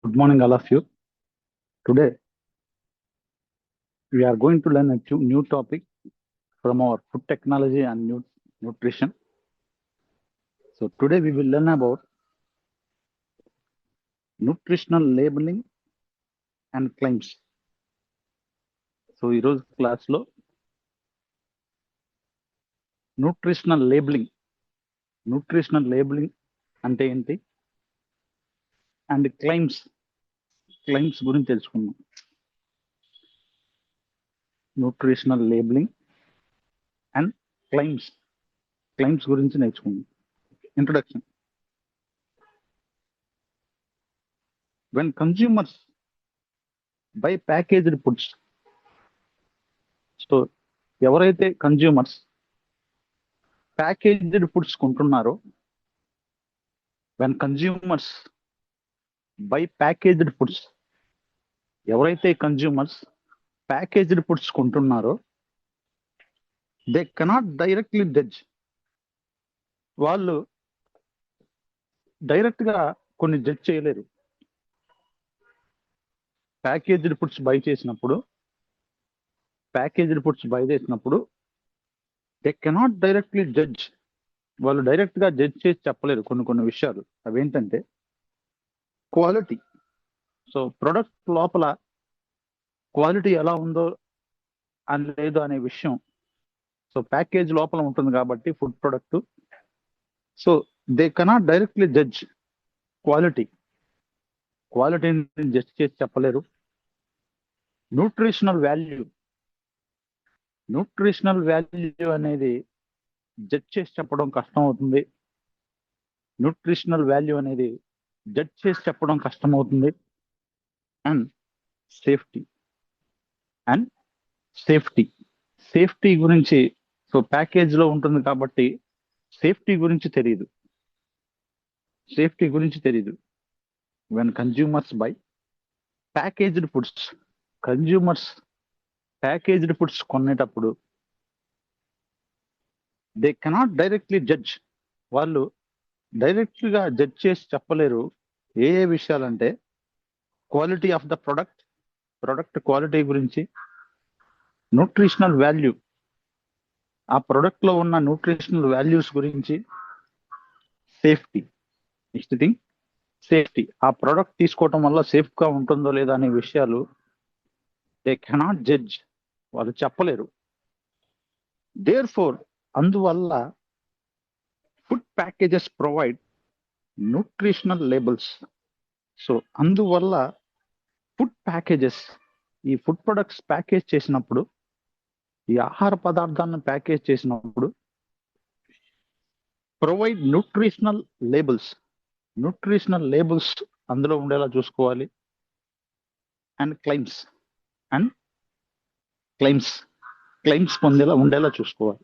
Good morning, all of you. Today, we are going to learn a new topic from our food technology and nutrition. So, today we will learn about nutritional labeling and claims. So, ఈ రోజు క్లాస్లో nutritional labelling అంటే ఏంటి and claims గురించి తెలుసుకుందాం. Nutritional labelling and claims గురించి నేర్చుకుందాం. Introduction. When consumers buy packaged foods, so ఎవరైతే కన్జ్యూమర్స్ ప్యాకేజ్డ్ ఫుడ్స్ కొంటున్నారో, when consumers buy packaged foods, ఎవరైతే కన్జ్యూమర్స్ ప్యాకేజ్డ్ ఫుడ్స్ కొంటున్నారో, దే కెనాట్ డైరెక్ట్లీ జడ్జ్. వాళ్ళు డైరెక్ట్గా కొన్ని జడ్జ్ చేయలేరు. ప్యాకేజ్డ్ ఫుడ్స్ బై చేసినప్పుడు దే కెనాట్ డైరెక్ట్లీ జడ్జ్. వాళ్ళు డైరెక్ట్గా జడ్జ్ చేసి చెప్పలేరు కొన్ని విషయాలు. అవేంటంటే క్వాలిటీ. సో ప్రొడక్ట్ లోపల క్వాలిటీ ఎలా ఉందో అని లేదు అనే విషయం, సో ప్యాకేజ్ లోపల ఉంటుంది కాబట్టి food product, so they cannot directly judge క్వాలిటీని జడ్జ్ చేసి చెప్పలేరు. న్యూట్రిషనల్ వాల్యూ అనేది జడ్జ్ చేసి చెప్పడం కష్టం అవుతుంది. అండ్ సేఫ్టీ గురించి, సో ప్యాకేజ్ లో ఉంటుంది కాబట్టి సేఫ్టీ గురించి తెలియదు. When consumers buy packaged foods, consumers packaged foods కొనేటప్పుడు దే కెనాట్ డైరెక్ట్లీ జడ్జ్. వాళ్ళు డైరెక్ట్ గా జడ్జ్ చేసి చెప్పలేరు. ఏ విషయాలంటే quality of the product quality గురించి, న్యూట్రిషనల్ వాల్యూ, ఆ ప్రొడక్ట్ లో ఉన్న న్యూట్రిషనల్ వాల్యూస్ గురించి, సేఫ్టీ, ఆ ప్రొడక్ట్ తీసుకోవటం వల్ల సేఫ్ గా ఉంటుందో లేదా అనే విషయాలు దే కెనాట్ జడ్జ్, వాళ్ళు చెప్పలేరు. దేర్ఫోర్, అందువల్ల food packages provide nutritional labels. So అందువల్ల ఫుడ్ ప్యాకేజెస్, ఈ ఫుడ్ ప్రొడక్ట్స్ ప్యాకేజ్ చేసినప్పుడు, ఈ ఆహార పదార్థాలను ప్యాకేజ్ చేసినప్పుడు ప్రొవైడ్ న్యూట్రిషనల్ లేబుల్స్ అందులో ఉండేలా చూసుకోవాలి. అండ్ క్లెయిమ్స్ పొందేలా ఉండేలా చూసుకోవాలి.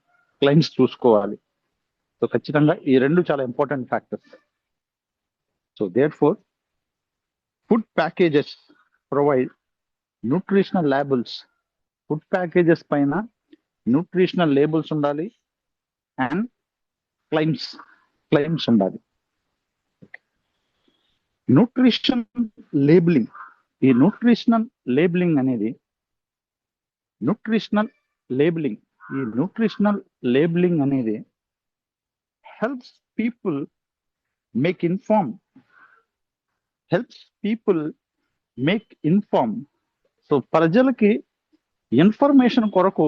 సో ఖచ్చితంగా ఈ రెండు చాలా important factors. So therefore food packages provide nutritional labels. Food packages పైన న్యూట్రిషనల్ లేబుల్స్ ఉండాలి అండ్ క్లెయిమ్స్ ఉండాలి. ఈ న్యూట్రిషనల్ లేబులింగ్ అనేది helps people make informed. So ప్రజలకి ఇన్ఫర్మేషన్ కొరకు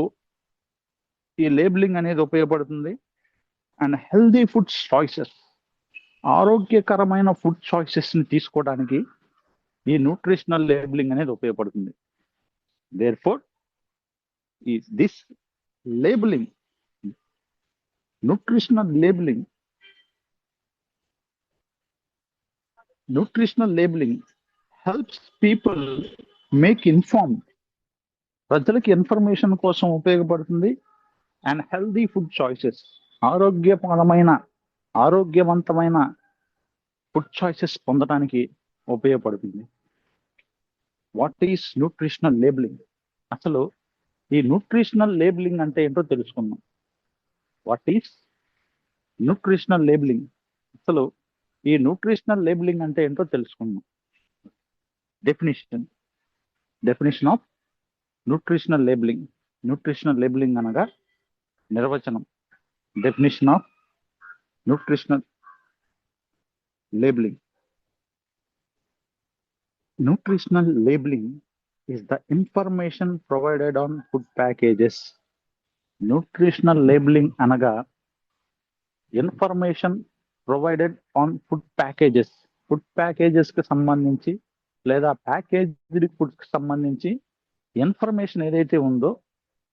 ఈ లేబులింగ్ అనేది ఉపయోగపడుతుంది. అండ్ హెల్దీ ఫుడ్ చాయిసెస్, ఆరోగ్యకరమైన ఫుడ్ చాయిసెస్ ని తీసుకోవడానికి ఈ న్యూట్రిషనల్ లేబులింగ్ అనేది ఉపయోగపడుతుంది. Therefore this labelling, nutritional labelling helps people make informed. ప్రజలకి ఇన్ఫర్మేషన్ కోసం ఉపయోగపడుతుంది. అండ్ హెల్దీ ఫుడ్ చాయిసెస్, ఆరోగ్యవంతమైన ఫుడ్ చాయిసెస్ పొందడానికి ఉపయోగపడుతుంది. What is nutritional labelling? అసలు ఈ న్యూట్రిషనల్ లేబులింగ్ అంటే ఏంటో తెలుసుకుందాం. What is nutritional labelling? అసలు ఈ న్యూట్రిషనల్ లేబులింగ్ అంటే ఏంటో తెలుసుకుందాం. డెఫినిషన్ ఆఫ్ న్యూట్రిషనల్ లేబులింగ్ అనగా నిర్వచనం. Definition of nutritional labelling. Nutritional labeling is the information provided on food packages. Nutritional labeling అనగా information provided on food packages. Food packages కి సంబంధించి లేదా ప్యాకేజ్డ్ ఫుడ్స్ కి సంబంధించి ఇన్ఫర్మేషన్ ఏదైతే ఉందో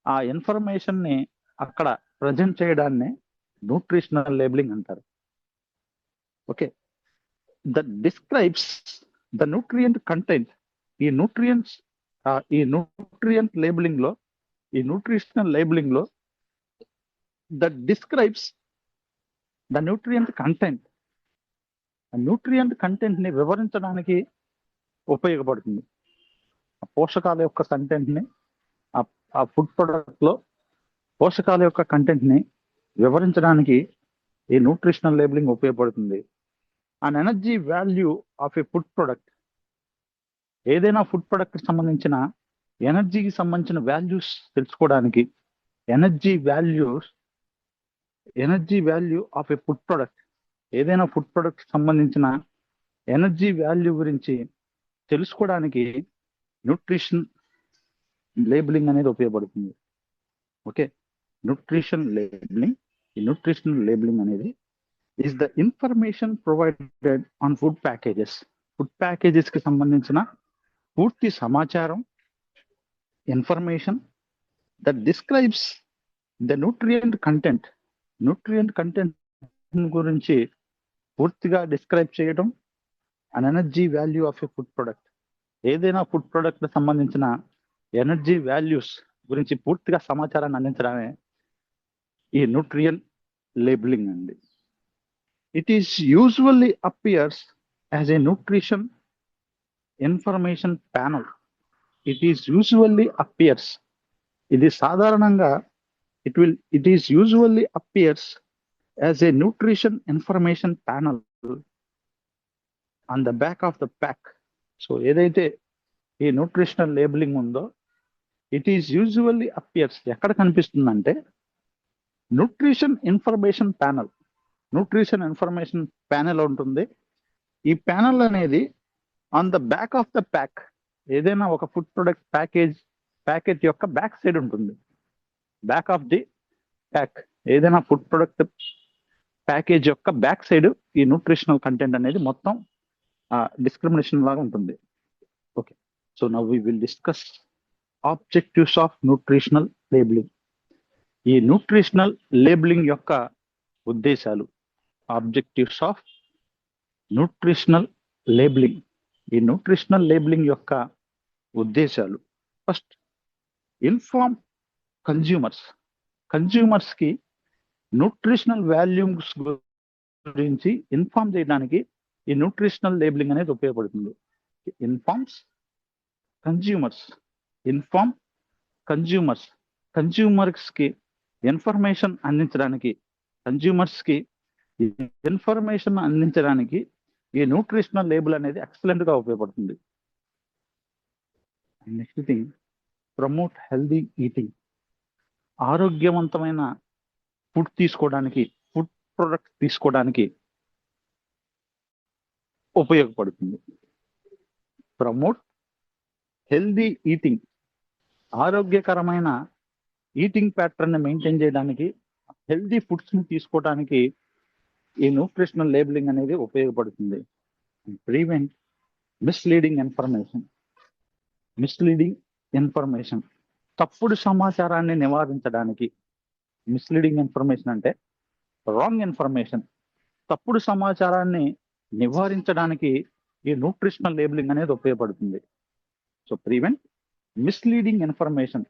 ఆ ఇన్ఫర్మేషన్ ని అక్కడ ప్రజెంట్ చేయడాన్ని న్యూట్రిషనల్ లేబులింగ్ అంటారు. Okay, that describes the nutrient content. ఈ న్యూట్రియంట్ లేబులింగ్ లో, ఈ న్యూట్రిషనల్ లేబులింగ్ లో that describes the nutrient content. Nutrient content ని వివరించడానికి ఉపయోగపడుతుంది. పోషకాల యొక్క కంటెంట్ ని, ఆ ఫుడ్ ప్రొడక్ట్ లో పోషకాల యొక్క కంటెంట్ ని వివరించడానికి ఈ న్యూట్రిషనల్ లేబులింగ్ ఉపయోగపడుతుంది. అన్ energy value of A food product. ఏదైనా ఫుడ్ ప్రొడక్ట్ కి సంబంధించిన ఎనర్జీకి సంబంధించిన వాల్యూస్ తెలుసుకోవడానికి energy value of A food product, ఏదైనా ఫుడ్ ప్రొడక్ట్ సంబంధించిన ఎనర్జీ వాల్యూ గురించి తెలుసుకోవడానికి న్యూట్రిషన్ లేబులింగ్ అనేది ఉపయోగపడుతుంది. ఓకే, న్యూట్రిషనల్ లేబులింగ్ అనేది is the information provided on food packages. Food packages కి సంబంధించిన పూర్తి సమాచారం, information that describes the nutrient content గురించి పూర్తిగా డిస్క్రైబ్ చేయడం. అన్ energy value of a food product, ఏదైనా ఫుడ్ ప్రొడక్ట్ సంబంధించిన ఎనర్జీ వాల్యూస్ గురించి పూర్తిగా సమాచారాన్ని అందించడమే ఈ న్యూట్రియన్ లేబులింగ్ అండి. It is usually appears as a nutrition information panel. ఇది సాధారణంగా it is usually appears as a nutrition information panel on the back of the pack. So ఏదైతే ఈ న్యూట్రిషనల్ లేబులింగ్ ఉందో ఇట్ ఈస్ యూజువల్లీ అపియర్స్ ఎక్కడ కనిపిస్తుందంటే nutrition information panel ఉంటుంది. ఈ panel అనేది on the back of the pack, ఏదైనా ఒక ఫుడ్ ప్రొడక్ట్ ప్యాకేజ్ యొక్క బ్యాక్ సైడ్ ఉంటుంది. బ్యాక్ ఆఫ్ ది ప్యాక్, ఏదైనా ఫుడ్ ప్రొడక్ట్ ప్యాకేజ్ యొక్క బ్యాక్ సైడ్ ఈ న్యూట్రిషనల్ కంటెంట్ అనేది మొత్తం డిస్క్రిమినేషన్ లాగా ఉంటుంది. Okay, so now we will discuss objectives of nutritional labeling. ఈ న్యూట్రిషనల్ లేబులింగ్ యొక్క ఉద్దేశాలు. Objectives of nutritional labeling. ఈ న్యూట్రిషనల్ లేబులింగ్ యొక్క ఉద్దేశాలు. ఫస్ట్, ఇన్ఫార్మ్ కన్జ్యూమర్స్ కి న్యూట్రిషనల్ వాల్యూస్ గురించి ఇన్ఫార్మ్ చేయడానికి ఈ న్యూట్రిషనల్ లేబులింగ్ అనేది ఉపయోగపడుతుంది. ఇన్ఫార్మ్ కన్జ్యూమర్స్ కి ఇన్ఫర్మేషన్ అందించడానికి ఈ న్యూట్రిషనల్ లేబుల్ అనేది ఎక్సలెంట్ గా ఉపయోగపడుతుంది. Next thing, promote healthy eating. ఆరోగ్యవంతమైన ఫుడ్ ప్రొడక్ట్ తీసుకోవడానికి ఉపయోగపడుతుంది. Promote healthy eating. ఆరోగ్యకరమైన ఈటింగ్ ప్యాటర్న్ ని మెయింటైన్ చేయడానికి, హెల్దీ ఫుడ్స్ ని తీసుకోవడానికి ఈ న్యూట్రిషనల్ లేబులింగ్ అనేది ఉపయోగపడుతుంది. Prevent misleading information. తప్పుడు సమాచారాన్ని నివారించడానికి. మిస్లీడింగ్ ఇన్ఫర్మేషన్ అంటే రాంగ్ ఇన్ఫర్మేషన్. తప్పుడు సమాచారాన్ని నివారించడానికి ఈ న్యూట్రిషనల్ లేబులింగ్ అనేది ఉపయోగపడుతుంది. సో ప్రివెంట్ మిస్లీడింగ్ ఇన్ఫర్మేషన్,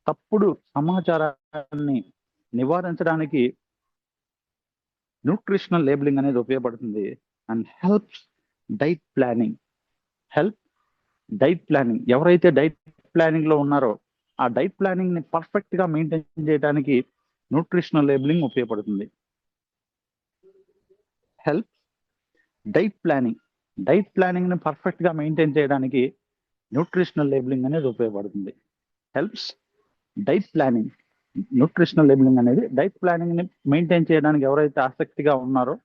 తప్పుడు సమాచారాన్ని నివారించడానికి న్యూట్రిషనల్ లేబులింగ్ అనేది ఉపయోగపడుతుంది. And helps diet planning. ఎవరైతే డైట్ ప్లానింగ్ లో ఉన్నారో ఆ డైట్ ప్లానింగ్ ని పర్ఫెక్ట్ గా మెయింటైన్ చేయడానికి న్యూట్రిషనల్ లేబులింగ్ ఉపయోగపడుతుంది. హెల్ప్ డైట్ ప్లానింగ్ ని పర్ఫెక్ట్ గా మెయింటైన్ చేయడానికి న్యూట్రిషనల్ లేబులింగ్ అనేది ఉపయోగపడుతుంది. Helps diet planning. Nutritional labelling అనేది డైట్ ప్లానింగ్ ని మెయింటైన్ చేయడానికి ఎవరైతే ఆసక్తిగా ఉన్నారో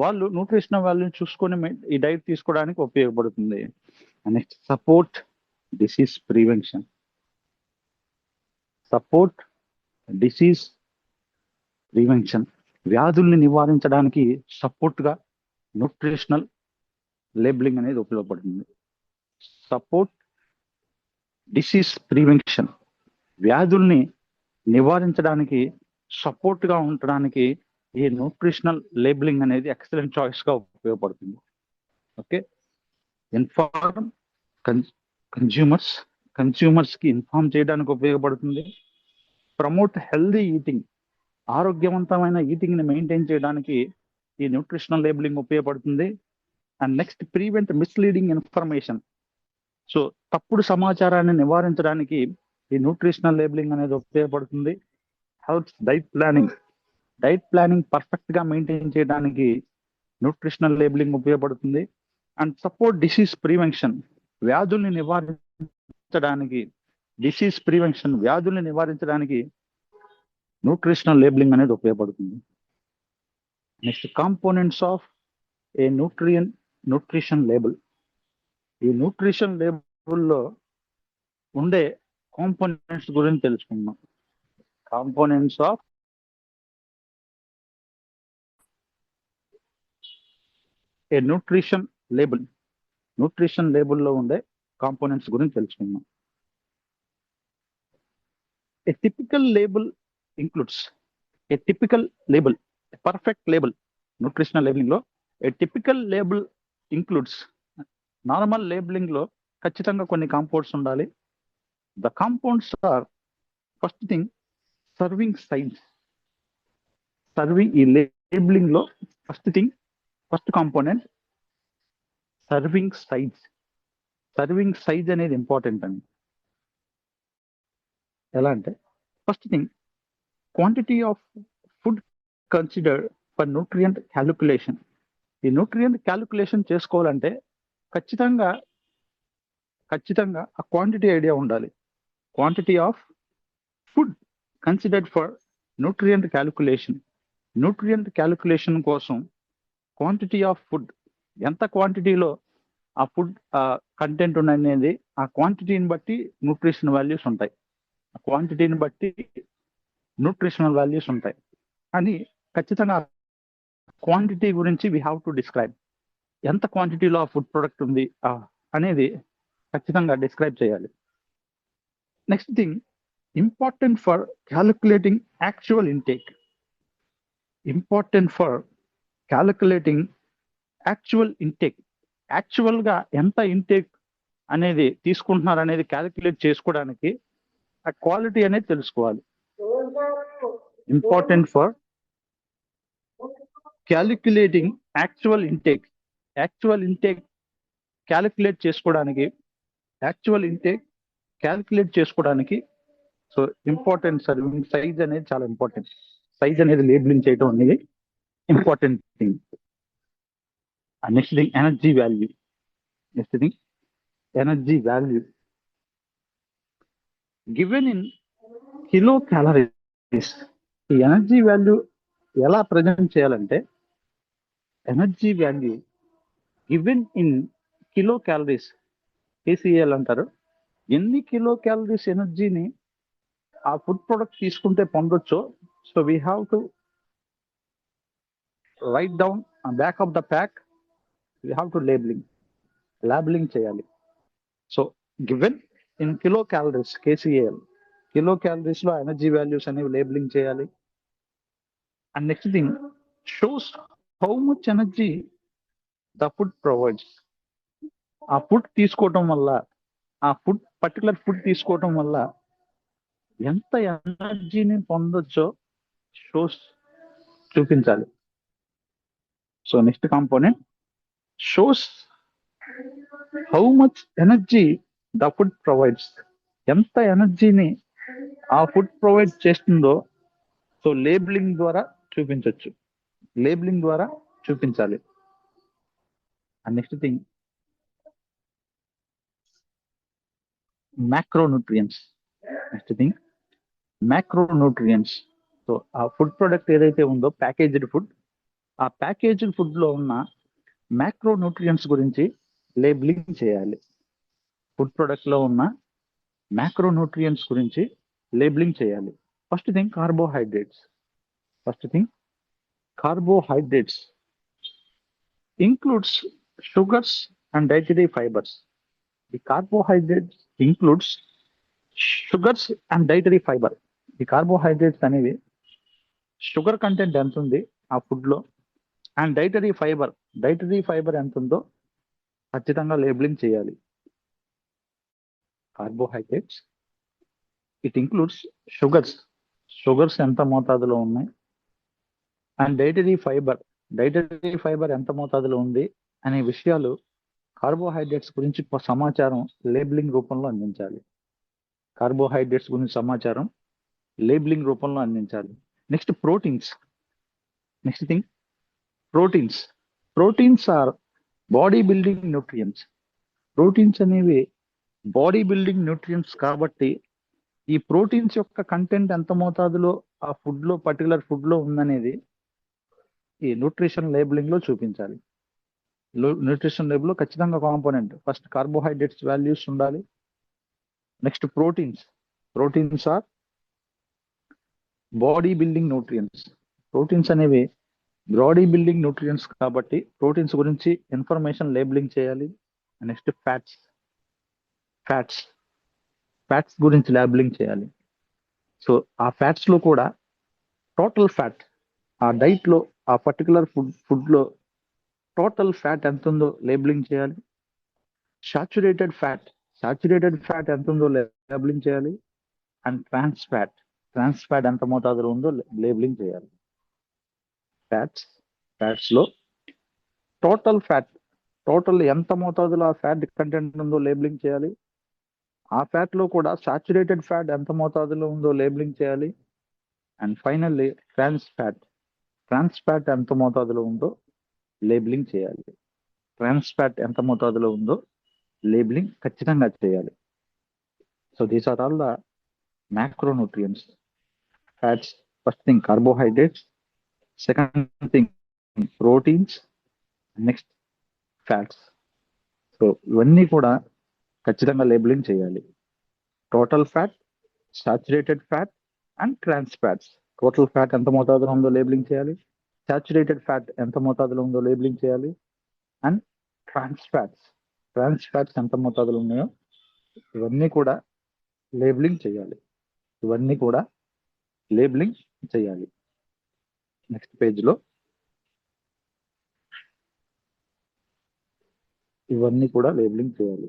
వాళ్ళు న్యూట్రిషనల్ వాల్యూని చూసుకొని ఈ డైట్ తీసుకోవడానికి ఉపయోగపడుతుంది. Next support disease prevention. Support disease prevention, వ్యాధుల్ని నివారించడానికి సపోర్ట్ గా న్యూట్రిషనల్ లేబులింగ్ అనేది ఉపయోగపడుతుంది. సపోర్ట్ డిసీజ్ ప్రివెన్షన్, వ్యాధుల్ని నివారించడానికి సపోర్ట్ గా ఉండడానికి ఈ న్యూట్రిషనల్ లేబులింగ్ అనేది ఎక్సలెంట్ చాయిస్ గా ఉపయోగపడుతుంది. ఓకే, ఇన్ఫార్మ్ కన్స్యూమర్స్ కి ఇన్ఫార్మ్ చేయడానికి ఉపయోగపడుతుంది. ప్రమోట్ హెల్దీ ఈటింగ్, ఆరోగ్యవంతమైన ఈటింగ్ ని మెయింటైన్ చేయడానికి ఈ న్యూట్రిషనల్ లేబులింగ్ ఉపయోగపడుతుంది. And next prevent misleading information. So తప్పుడు సమాచారాన్ని నివారించడానికి ఈ న్యూట్రిషనల్ లేబులింగ్ అనేది ఉపయోగపడుతుంది. హెల్ప్స్ డైట్ ప్లానింగ్ పర్ఫెక్ట్ గా మెయింటైన్ చేయడానికి న్యూట్రిషనల్ లేబులింగ్ ఉపయోగపడుతుంది. అండ్ సపోర్ట్ డిసీజ్ ప్రివెన్షన్, వ్యాధుల్ని నివారించడానికి న్యూట్రిషనల్ లేబులింగ్ అనేది ఉపయోగపడుతుంది. Next components of A nutrition label. ఈ న్యూట్రిషన్ లేబుల్లో ఉండే కాంపోనెంట్స్ గురించి తెలుసుకుందాం. కాంపోనెంట్స్ ఆఫ్ ఏ న్యూట్రిషన్ లేబుల్లో ఉండే కాంపోనెంట్స్ గురించి తెలుసుకుందాం. A typical label includes perfect label. Nutritional labeling లో a typical label includes, normal labeling లో ఖచ్చితంగా కొన్ని కాంపౌండ్స్ ఉండాలి. The compounds are first thing serving size. ఈ లేబులింగ్ లో ఫస్ట్ కాంపోనెంట్ సర్వింగ్ సైజ్ అనేది ఇంపార్టెంట్ అండి. ఎలా అంటే first thing quantity of food considered for nutrient calculation. ఈ న్యూట్రియంట్ క్యాలిక్యులేషన్ చేసుకోవాలంటే ఖచ్చితంగా ఆ క్వాంటిటీ ఐడియా ఉండాలి. Quantity of food considered for nutrient calculation కోసం క్వాంటిటీ ఆఫ్ ఫుడ్, ఎంత క్వాంటిటీలో ఆ ఫుడ్ కంటెంట్ అనేది ఆ క్వాంటిటీని బట్టి న్యూట్రిషన్ వాల్యూస్ ఉంటాయి. అని ఖచ్చితంగా క్వాంటిటీ గురించి వీ హ్యావ్ టు డిస్క్రైబ్. ఎంత క్వాంటిటీలో ఆ ఫుడ్ ప్రొడక్ట్ ఉంది అనేది ఖచ్చితంగా డిస్క్రైబ్ చేయాలి. Next thing important for calculating actual intake. Actual గా ఎంత ఇంటేక్ అనేది తీసుకుంటున్నారు అనేది క్యాలిక్యులేట్ చేసుకోవడానికి ఆ క్వాలిటీ అనేది తెలుసుకోవాలి. Important for calculating actual intake calculate చేసుకోవడానికి సో ఇంపార్టెంట్ సర్వింగ్ సైజ్ అనేది చాలా ఇంపార్టెంట్. సైజ్ అనేది లేబులింగ్ చేయడం అనేది important thing. Next thing energy value given in kilo calories. ఈ ఎనర్జీ వాల్యూ ఎలా ప్రజెంట్ చేయాలంటే energy value given in kilo calories, KCAL అంటారు. ఎన్ని కిలో క్యాలరీస్ ఎనర్జీని ఆ ఫుడ్ ప్రొడక్ట్ తీసుకుంటే పొందొచ్చో, so we have to write down back of the pack. We have to labelling చేయాలి. So given in kilo calories, KCAL, kilo calories లో energy values అనేవి labelling చేయాలి. And next thing shows how much energy the food provides. ఆ food తీసుకోవటం వల్ల, particular food తీసుకోవటం వల్ల ఎంత ఎనర్జీని పొందొచ్చో షోస్ చూపించాలి. So next component shows how much energy the food provides. ఎంత ఎనర్జీని ఆ ఫుడ్ ప్రొవైడ్ చేస్తుందో సో లేబులింగ్ ద్వారా చూపించాలి. And next thing macronutrients. Next thing macronutrients. So ఆ ఫుడ్ ప్రొడక్ట్ ఏదైతే ఉందో ప్యాకేజ్డ్ ఫుడ్, ఆ ప్యాకేజ్డ్ ఫుడ్ లో ఉన్న మ్యాక్రోన్యూట్రియన్స్ గురించి లేబులింగ్ చేయాలి. ఫుడ్ ప్రొడక్ట్ లో ఉన్న మ్యాక్రోన్యూట్రియన్స్ గురించి లేబులింగ్ చేయాలి. First thing carbohydrates. Carbohydrates includes sugars and dietary fibers. The carbohydrates includes sugars and dietary fiber. ఈ కార్బోహైడ్రేట్స్ అనేవి షుగర్ కంటెంట్ ఎంత ఉంది ఆ ఫుడ్ లో, అండ్ డైటరీ ఫైబర్ ఎంత ఉందో ఖచ్చితంగా లేబులింగ్ చేయాలి. కార్బోహైడ్రేట్స్ ఇట్ ఇంక్లూడ్స్ షుగర్స్ ఎంత మోతాదులో ఉన్నాయి, అండ్ డైటరీ ఫైబర్ ఎంత మోతాదులో ఉంది అనే విషయాలు కార్బోహైడ్రేట్స్ గురించి సమాచారం లేబులింగ్ రూపంలో అందించాలి. Next thing proteins are body building nutrients. Proteins అనేవి బాడీ బిల్డింగ్ న్యూట్రియంట్స్ కాబట్టి ఈ ప్రోటీన్స్ యొక్క కంటెంట్ ఎంత మోతాదులో ఆ ఫుడ్ లో పర్టికులర్ ఫుడ్ లో ఉందనేది ఈ న్యూట్రిషన్ లేబులింగ్ లో చూపించాలి. న్యూట్రిషన్ లేబుల్ లో ఖచ్చితంగా కాంపోనెంట్ ఫస్ట్ కార్బోహైడ్రేట్స్ వాల్యూస్ ఉండాలి. Next proteins are body building nutrients. Proteins అనేవి బాడీ బిల్డింగ్ న్యూట్రియంట్స్ కాబట్టి ప్రోటీన్స్ గురించి ఇన్ఫర్మేషన్ లేబులింగ్ చేయాలి. నెక్స్ట్ ఫ్యాట్స్ గురించి లేబులింగ్ చేయాలి. సో ఆ ఫ్యాట్స్ లో కూడా టోటల్ ఫ్యాట్, ఆ డైట్ లో ఆ పర్టికులర్ ఫుడ్ లో టోటల్ ఫ్యాట్ ఎంత ఉందో లేబులింగ్ చేయాలి. సాచురేటెడ్ ఫ్యాట్ ఎంత ఉందో లేబులింగ్ చేయాలి. అండ్ ట్రాన్స్ ఫ్యాట్ ఎంత మోతాదులో ఉందో లేబులింగ్ చేయాలి. ఫ్యాట్స్ లో టోటల్ ఎంత మోతాదులో ఆ ఫ్యాట్ కంటెంట్ ఉందో లేబులింగ్ చేయాలి. ఆ ఫ్యాట్ లో కూడా సాచురేటెడ్ ఫ్యాట్ ఎంత మోతాదులో ఉందో లేబులింగ్ చేయాలి. అండ్ ఫైనల్లీ ట్రాన్స్ ఫ్యాట్ ఎంత మోతాదులో ఉందో లేబులింగ్ చేయాలి. ఖచ్చితంగా చేయాలి. So these are all the macronutrients. Fats, first thing carbohydrates, second thing proteins, next fats. So ఇవన్నీ కూడా ఖచ్చితంగా లేబులింగ్ చేయాలి. Total fat, saturated fat and trans fats. Total fat ఎంత మోతాదులో ఉందో లేబులింగ్ చేయాలి. సాచురేటెడ్ ఫ్యాట్ ఎంత మోతాదులో ఉందో లేబులింగ్ చేయాలి. అండ్ ట్రాన్స్ ఫ్యాట్స్ ఎంత మోతాదులో ఉన్నాయో ఇవన్నీ కూడా లేబులింగ్ చేయాలి. నెక్స్ట్ పేజ్ లో ఇవన్నీ కూడా లేబులింగ్ చేయాలి.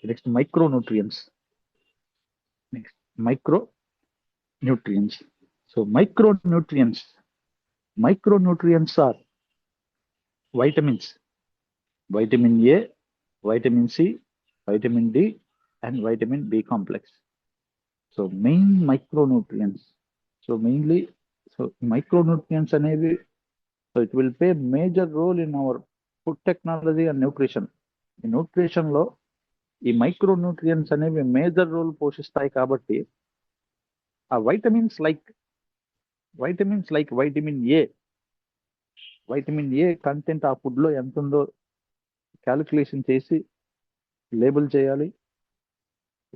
Next micronutrients. So micronutrients are vitamins, vitamin A, vitamin C, vitamin D and vitamin B complex. So main micronutrients. So micronutrients అనేవి, so it will play major role in our food technology and nutrition. ఈ nutrition లో ఈ micronutrients అనేవి major role పోషిస్తాయి కాబట్టి ఆ vitamins like vitamin A content ఆ food లో ఎంత ఉందో క్యాలిక్యులేషన్ చేసి లేబుల్ చేయాలి.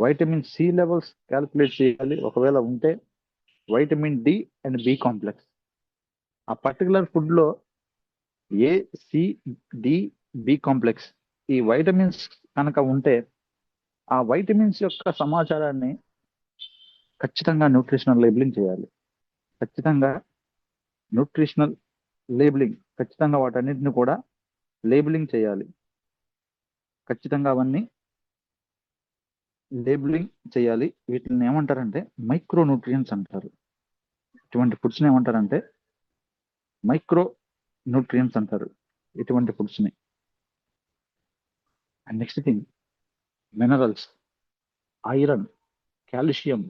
వైటమిన్ సి లెవెల్స్ క్యాలిక్యులేట్ చేయాలి. ఒకవేళ ఉంటే vitamin D and B complex, ఆ పర్టికులర్ ఫుడ్ లో A, C, D, B complex ఈ వైటమిన్స్ కనుక ఉంటే ఆ వైటమిన్స్ యొక్క సమాచారాన్ని ఖచ్చితంగా న్యూట్రిషనల్ లేబులింగ్ చేయాలి. ఖచ్చితంగా వాటన్నిటిని కూడా లేబులింగ్ చేయాలి. అవన్నీ లేబులింగ్ చేయాలి. వీటిని ఏమంటారంటే మైక్రోన్యూట్రియంట్స్ అంటారు. ఇటువంటి ఫుడ్స్ని ఏమంటారంటే మైక్రోన్యూట్రియంట్స్ అంటారు ఇటువంటి ఫుడ్స్ని. And next thing minerals, iron, calcium,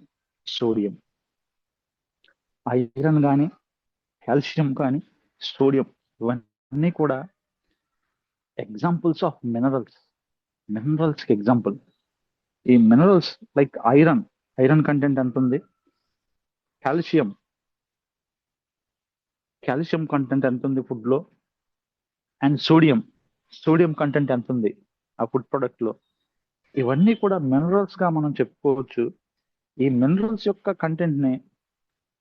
sodium. Iron కానీ, కాల్షియం కానీ, సోడియం ఇవన్నీ కూడా ఎగ్జాంపుల్స్ ఆఫ్ మినరల్స్. మినరల్స్ కి ఎగ్జాంపుల్. ఈ మినరల్స్ లైక్ ఐరన్ కంటెంట్ ఎంత ఉంది, కాల్షియం కంటెంట్ ఎంత ఉంది ఫుడ్ లో, అండ్ సోడియం కంటెంట్ ఎంత ఉంది ఆ ఫుడ్ ప్రొడక్ట్ లో. ఇవన్నీ కూడా మినరల్స్ గా మనం చెప్పుకోవచ్చు. ఈ మినరల్స్ యొక్క కంటెంట్ ని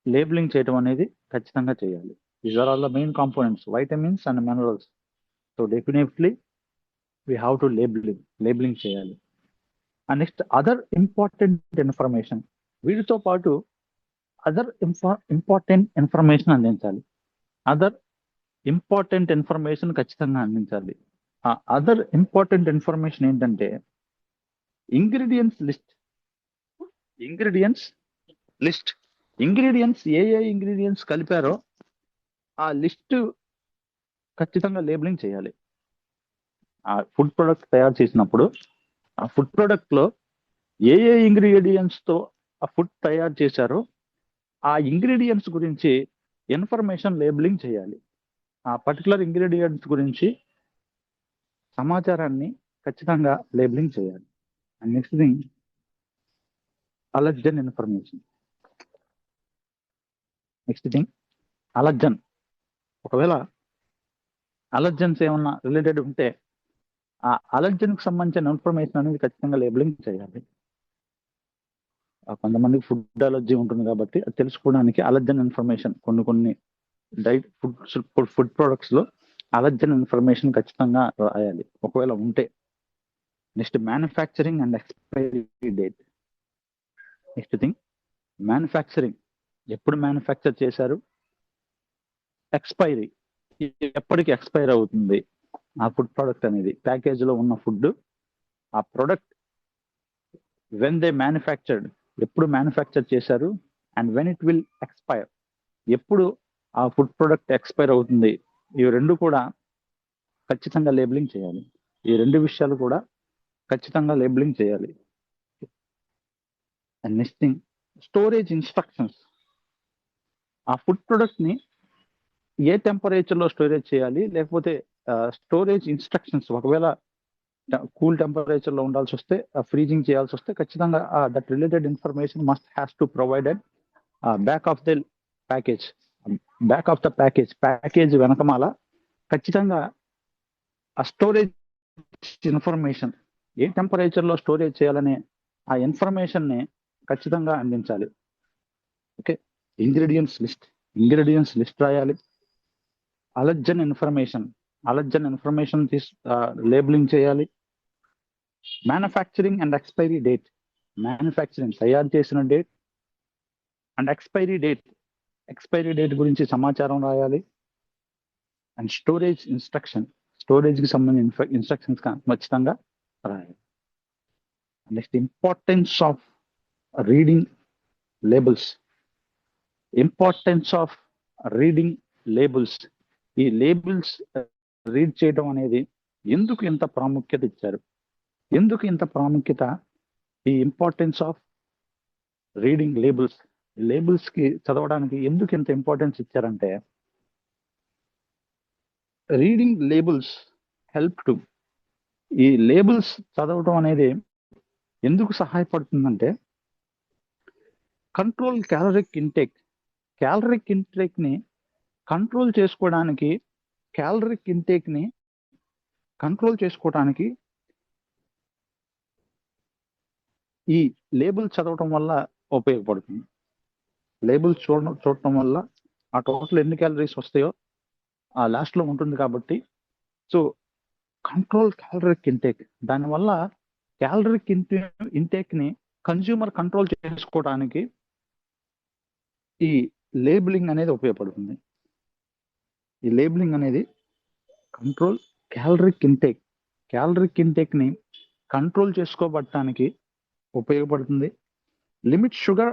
లేబులింగ్ చేయడం అనేది ఖచ్చితంగా చేయాలి. These are all the main components, vitamins and minerals. So definitely we have to labelling చేయాలి. And next other important information, వీటితో పాటు అదర్ ఇంపార్టెంట్ ఇన్ఫర్మేషన్ అందించాలి. అదర్ ఇంపార్టెంట్ ఇన్ఫర్మేషన్ ఖచ్చితంగా అందించాలి. ఆ అదర్ ఇంపార్టెంట్ ఇన్ఫర్మేషన్ ఏంటంటే ఇంగ్రీడియంట్స్ లిస్ట్. ఇంగ్రీడియంట్స్ ఏ ingredients కలిపారో ఆ లిస్ట్ ఖచ్చితంగా లేబులింగ్ చేయాలి. ఆ ఫుడ్ ప్రొడక్ట్ తయారు చేసినప్పుడు ఆ ఫుడ్ ప్రొడక్ట్ లో ఏ ఇంగ్రీడియంట్స్ తో ఆ ఫుడ్ తయారు చేశారో ఆ ఇంగ్రీడియంట్స్ గురించి ఇన్ఫర్మేషన్ లేబులింగ్ చేయాలి. ఆ పర్టికులర్ ఇంగ్రీడియంట్స్ గురించి సమాచారాన్ని ఖచ్చితంగా లేబులింగ్ చేయాలి. And next thing allergen information. ఒకవేళ అలర్జన్స్ ఏమన్నా రిలేటెడ్ ఉంటే ఆ అలర్జన్ కి సంబంధించిన ఇన్ఫర్మేషన్ అనేది ఖచ్చితంగా లేబులింగ్ చేయాలి. కొంతమందికి ఫుడ్ అలర్జీ ఉంటుంది కాబట్టి అది తెలుసుకోవడానికి అలర్జన్ ఇన్ఫర్మేషన్ కొన్ని డైట్ ఫుడ్ ప్రొడక్ట్స్ లో అలర్జన్ ఇన్ఫర్మేషన్ ఖచ్చితంగా రాయాలి ఒకవేళ ఉంటే. Next manufacturing and expiry date. Next thing manufacturing, ఎప్పుడు మ్యానుఫ్యాక్చర్ చేశారు, ఎక్స్పైరీ, ఎప్పటికి ఎక్స్పైర్ అవుతుంది ఆ ఫుడ్ ప్రొడక్ట్ అనేది. ప్యాకేజ్ లో ఉన్న ఫుడ్, ఆ ప్రొడక్ట్ వెన్ దే మ్యానుఫ్యాక్చర్డ్, ఎప్పుడు మ్యానుఫ్యాక్చర్ చేశారు, and when it will expire, ఎప్పుడు ఆ ఫుడ్ ప్రొడక్ట్ ఎక్స్పైర్ అవుతుంది. ఇవి రెండు కూడా ఖచ్చితంగా లేబులింగ్ చేయాలి. ఈ రెండు విషయాలు కూడా ఖచ్చితంగా లేబులింగ్ చేయాలి. And next thing storage instructions. ఆ ఫుడ్ ప్రొడక్ట్ ని ఏ టెంపరేచర్ లో స్టోరేజ్ చేయాలి, లేకపోతే స్టోరేజ్ ఇన్స్ట్రక్షన్స్, ఒకవేళ కూల్ టెంపరేచర్ లో ఉండాల్సి వస్తే, ఫ్రీజింగ్ చేయాల్సి వస్తే ఖచ్చితంగా that related information must has to provided back of the package వెనకమాల ఖచ్చితంగా ఆ స్టోరేజ్ ఇన్ఫర్మేషన్, ఏ టెంపరేచర్ లో స్టోరేజ్ చేయాలనే ఆ ఇన్ఫర్మేషన్ ని ఖచ్చితంగా అందించాలి. ఓకే, ఇంగ్రీడియంట్స్ లిస్ట్ రాయాలి. అలర్జన్ ఇన్ఫర్మేషన్ లేబులింగ్ చేయాలి. Manufacturing and expiry date, manufacturing తయారు చేసిన డేట్ అండ్ ఎక్స్పైరీ డేట్ గురించి సమాచారం రాయాలి. అండ్ స్టోరేజ్ కి సంబంధించిన ఇన్స్ట్రక్షన్స్ ఖచ్చితంగా రాయాలి. Next importance of reading labels. ఈ లేబుల్స్ రీడ్ చేయడం అనేది ఎందుకు ఇంత ప్రాముఖ్యత ఇచ్చారు, ఈ ఇంపార్టెన్స్ ఆఫ్ రీడింగ్ లేబుల్స్ కి చదవడానికి ఎందుకు ఇంత ఇంపార్టెన్స్ ఇచ్చారంటే, రీడింగ్ లేబుల్స్ హెల్ప్ టు, ఈ లేబుల్స్ చదవడం అనేది ఎందుకు సహాయపడుతుందంటే, కంట్రోల్ క్యాలరిక్ ఇంటేక్ ని కంట్రోల్ చేసుకోవడానికి ఈ లేబుల్ చదవటం వల్ల ఉపయోగపడుతుంది. లేబుల్ చూడటం వల్ల ఆ టోటల్ ఎన్ని క్యాలరీస్ వస్తాయో ఆ లాస్ట్ లో ఉంటుంది కాబట్టి, సో కంట్రోల్ క్యాలరిక్ ఇంటేక్, దానివల్ల క్యాలరిక్ ఇంటేక్ ని కన్స్యూమర్ కంట్రోల్ చేసుకోవడానికి ఈ లేబులింగ్ అనేది ఉపయోగపడుతుంది. ఈ లేబులింగ్ అనేది కంట్రోల్ క్యాలరిక్ ఇంటేక్ ని కంట్రోల్ చేసుకోవడానికి ఉపయోగపడుతుంది. లిమిట్ షుగర్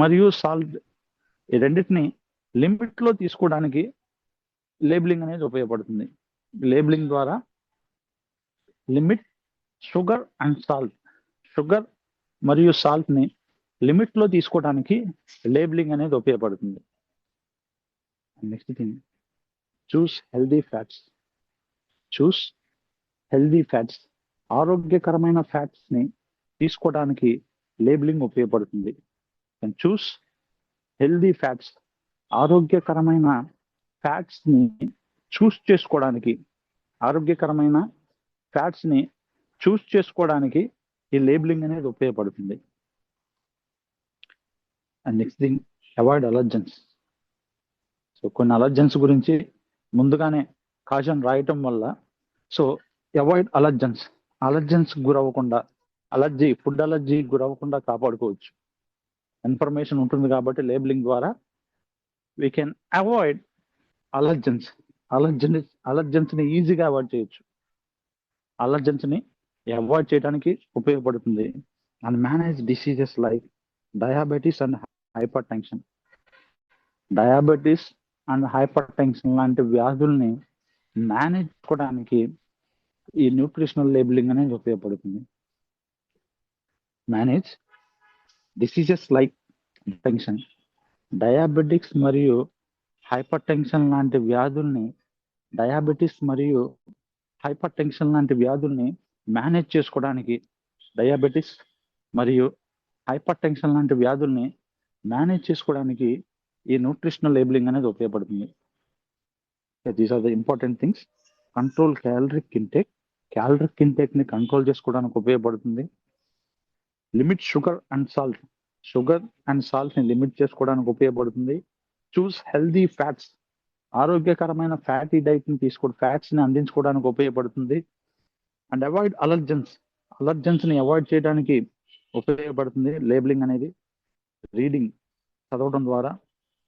మరియు సాల్ట్ ఈ రెండింటిని లిమిట్ లో తీసుకోవడానికి లేబులింగ్ అనేది ఉపయోగపడుతుంది. లేబులింగ్ ద్వారా లిమిట్ షుగర్ మరియు సాల్ట్ ని లిమిట్ లో తీసుకోవడానికి లేబులింగ్ అనేది ఉపయోగపడుతుంది. నెక్స్ట్ థింగ్ చూస్ హెల్దీ ఫ్యాట్స్. చూస్ హెల్దీ ఫ్యాట్స్. ఆరోగ్యకరమైన ఫ్యాట్స్ ని తీసుకోవడానికి లేబులింగ్ ఉపయోగపడుతుంది. Choose healthy fats. ఆరోగ్యకరమైన ఫ్యాట్స్ ని చూస్ చేసుకోవడానికి, ఆరోగ్యకరమైన ఫ్యాట్స్ ని చూస్ చేసుకోవడానికి ఈ లేబులింగ్ అనేది ఉపయోగపడుతుంది. And next thing, avoid allergens. So కొన్ని అలర్జెన్స్ గురించి ముందుగానే కాషన్ రాయటం వల్ల, సో అవాయిడ్ అలర్జెన్స్. అలర్జెన్స్ గురవ్వకుండా, ఫుడ్ అలర్జీ గురవ్వకుండా కాపాడుకోవచ్చు. ఇన్ఫర్మేషన్ ఉంటుంది కాబట్టి లేబులింగ్ ద్వారా we can avoid allergens. Allergens ని ఈజీగా అవాయిడ్ చేయొచ్చు. అలర్జెన్స్ ని అవాయిడ్ చేయడానికి ఉపయోగపడుతుంది. And manage diseases like diabetes and hypertension. Diabetes and hypertension లాంటి వ్యాధుల్ని మేనేజ్ చేసుకోవడానికి ఈ న్యూట్రిషనల్ లేబులింగ్ అనేది ఉపయోగపడుతుంది. Manage diseases like tension, diabetics మరియు హైపర్ టెన్షన్ లాంటి వ్యాధుల్ని, డయాబెటీస్ మరియు హైపర్ టెన్షన్ లాంటి వ్యాధుల్ని మేనేజ్ చేసుకోవడానికి, డయాబెటీస్ మరియు హైపర్ టెన్షన్ లాంటి వ్యాధుల్ని మేనేజ్ చేసుకోవడానికి ఈ న్యూట్రిషనల్ లేబులింగ్ అనేది ఉపయోగపడుతుంది. These are the important things. Control caloric intake. Caloric intake ని కంట్రోల్ చేసుకోవడానికి ఉపయోగపడుతుంది. Limit sugar and salt. Sugar and salt ని లిమిట్ చేసుకోవడానికి ఉపయోగపడుతుంది. Choose healthy fats. ఆరోగ్యకరమైన ఫ్యాటీ డైట్ ని ఫ్యాట్స్ ని అందించుకోవడానికి ఉపయోగపడుతుంది. And avoid allergens. అలర్జెన్స్ ని అవాయిడ్ చేయడానికి ఉపయోగపడుతుంది లేబులింగ్ అనేది. రీడింగ్, చదవడం ద్వారా.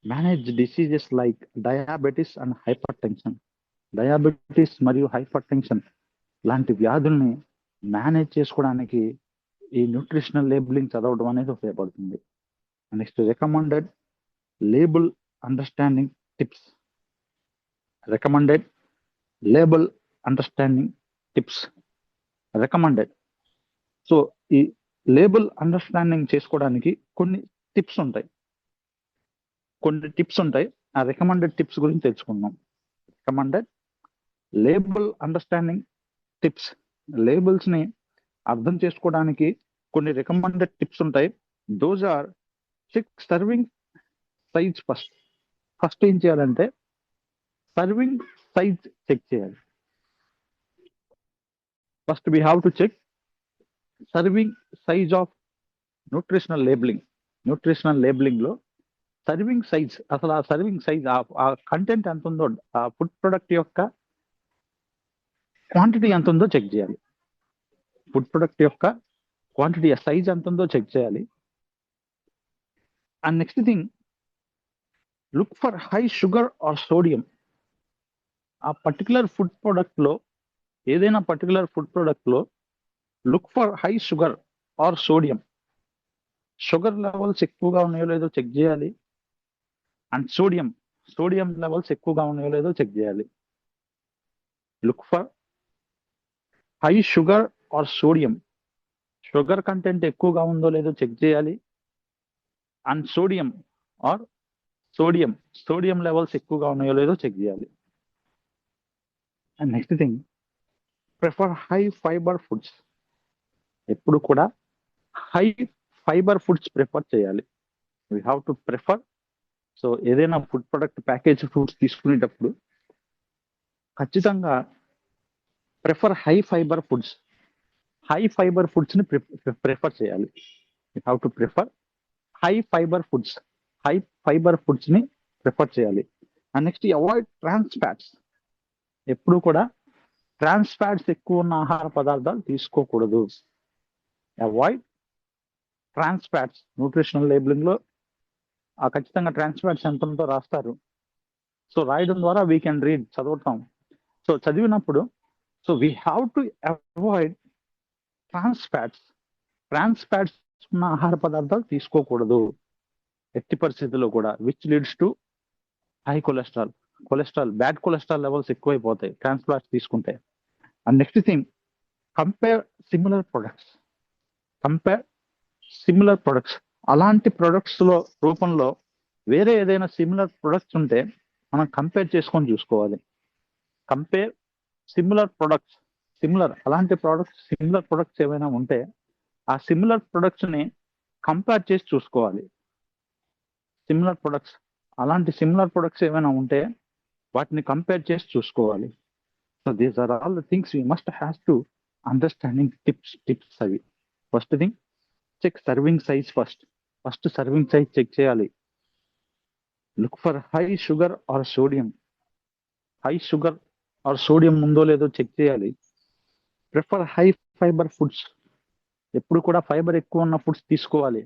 Manage diseases like diabetes and hypertension. Diabetes మరియు హైపర్ టెన్షన్ లాంటి వ్యాధుల్ని మేనేజ్ చేసుకోవడానికి ఈ న్యూట్రిషనల్ లేబులింగ్ చదవడం అనేది ఉపయోగపడుతుంది. Next, recommended label understanding tips. Recommended label understanding tips. Recommended. So ఈ లేబుల్ అండర్స్టాండింగ్ చేసుకోవడానికి కొన్ని టిప్స్ ఉంటాయి. ఆ రికమెండెడ్ టిప్స్ గురించి తెలుసుకుందాం. Recommended label understanding tips. Labels ని అర్థం చేసుకోవడానికి కొన్ని రికమెండెడ్ టిప్స్ ఉంటాయి. Those are check serving size first. First ఏం చేయాలంటే సర్వింగ్ సైజ్ చెక్ చేయాలి. First we have to check serving size of nutritional labeling. Nutritional labeling లో సర్వింగ్ సైజ్, అసలు ఆ సర్వింగ్ సైజ్, ఆ కంటెంట్ ఎంత ఉందో, ఆ ఫుడ్ ప్రొడక్ట్ యొక్క క్వాంటిటీ ఎంత ఉందో చెక్ చేయాలి. ఫుడ్ ప్రొడక్ట్ యొక్క క్వాంటిటీ, సైజ్ ఎంత ఉందో చెక్ చేయాలి. And next thing, look for high sugar or sodium. ఆ పర్టికులర్ ఫుడ్ ప్రొడక్ట్ లో, ఏదైనా పర్టికులర్ ఫుడ్ ప్రొడక్ట్ లో look for high sugar or sodium. Sugar levels ఎక్కువగా ఉన్నాయో లేదో చెక్ చేయాలి. అండ్ సోడియం లెవెల్స్ ఎక్కువగా ఉన్నాయో లేదో చెక్ చేయాలి. Look for high sugar or sodium. Sugar content ఎక్కువగా ఉందో లేదో చెక్ చేయాలి. అండ్ సోడియం లెవెల్స్ ఎక్కువగా ఉన్నాయో లేదో చెక్ చేయాలి. And next thing, prefer high fibre foods. ఎప్పుడు కూడా హై ఫైబర్ ఫుడ్స్ ప్రిఫర్ చేయాలి. We have to prefer. So ఏదైనా ఫుడ్ ప్రొడక్ట్, ప్యాకేజ్ ఫుడ్స్ తీసుకునేటప్పుడు ఖచ్చితంగా prefer high fibre foods. High fibre foods ని ప్రిఫర్ చేయాలి. You have to prefer high fibre foods. High fibre foods ని prefer చేయాలి. And next, avoid trans fats. ఎప్పుడు కూడా trans fats ఎక్కువ ఉన్న ఆహార పదార్థాలు తీసుకోకూడదు. Avoid trans fats. Nutritional labeling లో ఖచ్చితంగా ట్రాన్స్ ఫ్యాట్స్ ఎంత ఉందో రాస్తారు. సో రాయడం ద్వారా వీ కెన్ రీడ్, చదువుతాం. సో చదివినప్పుడు, so we have to avoid trans fats. Trans fats ఉన్న ఆహార పదార్థాలు తీసుకోకూడదు ఎట్టి పరిస్థితుల్లో కూడా. Which leads to high cholesterol. Bad cholesterol levels ఎక్కువైపోతాయి ట్రాన్స్ ఫ్యాట్స్ తీసుకుంటే. And next thing, compare similar products. అలాంటి ప్రొడక్ట్స్ లో రూపంలో వేరే ఏదైనా సిమిలర్ ప్రొడక్ట్స్ ఉంటే మనం కంపేర్ చేసుకొని చూసుకోవాలి. కంపేర్ సిమిలర్ ప్రొడక్ట్స్, అలాంటి సిమిలర్ ప్రొడక్ట్స్ ఏమైనా ఉంటే ఆ సిమిలర్ ప్రొడక్ట్స్ ని కంపేర్ చేసి చూసుకోవాలి. అలాంటి సిమిలర్ ప్రొడక్ట్స్ ఏమైనా ఉంటే వాటిని కంపేర్ చేసి చూసుకోవాలి. So these are all the things we must have to understanding tips అవి. First thing, check serving size first serving size check చేయాలి. Look for high sugar or sodium ఉందో లేదో చెక్ చేయాలి. ప్రిఫర్ హై ఫైబర్ ఫుడ్స్, ఎప్పుడు కూడా fibre ఎక్కువ ఉన్న foods తీసుకోవాలి.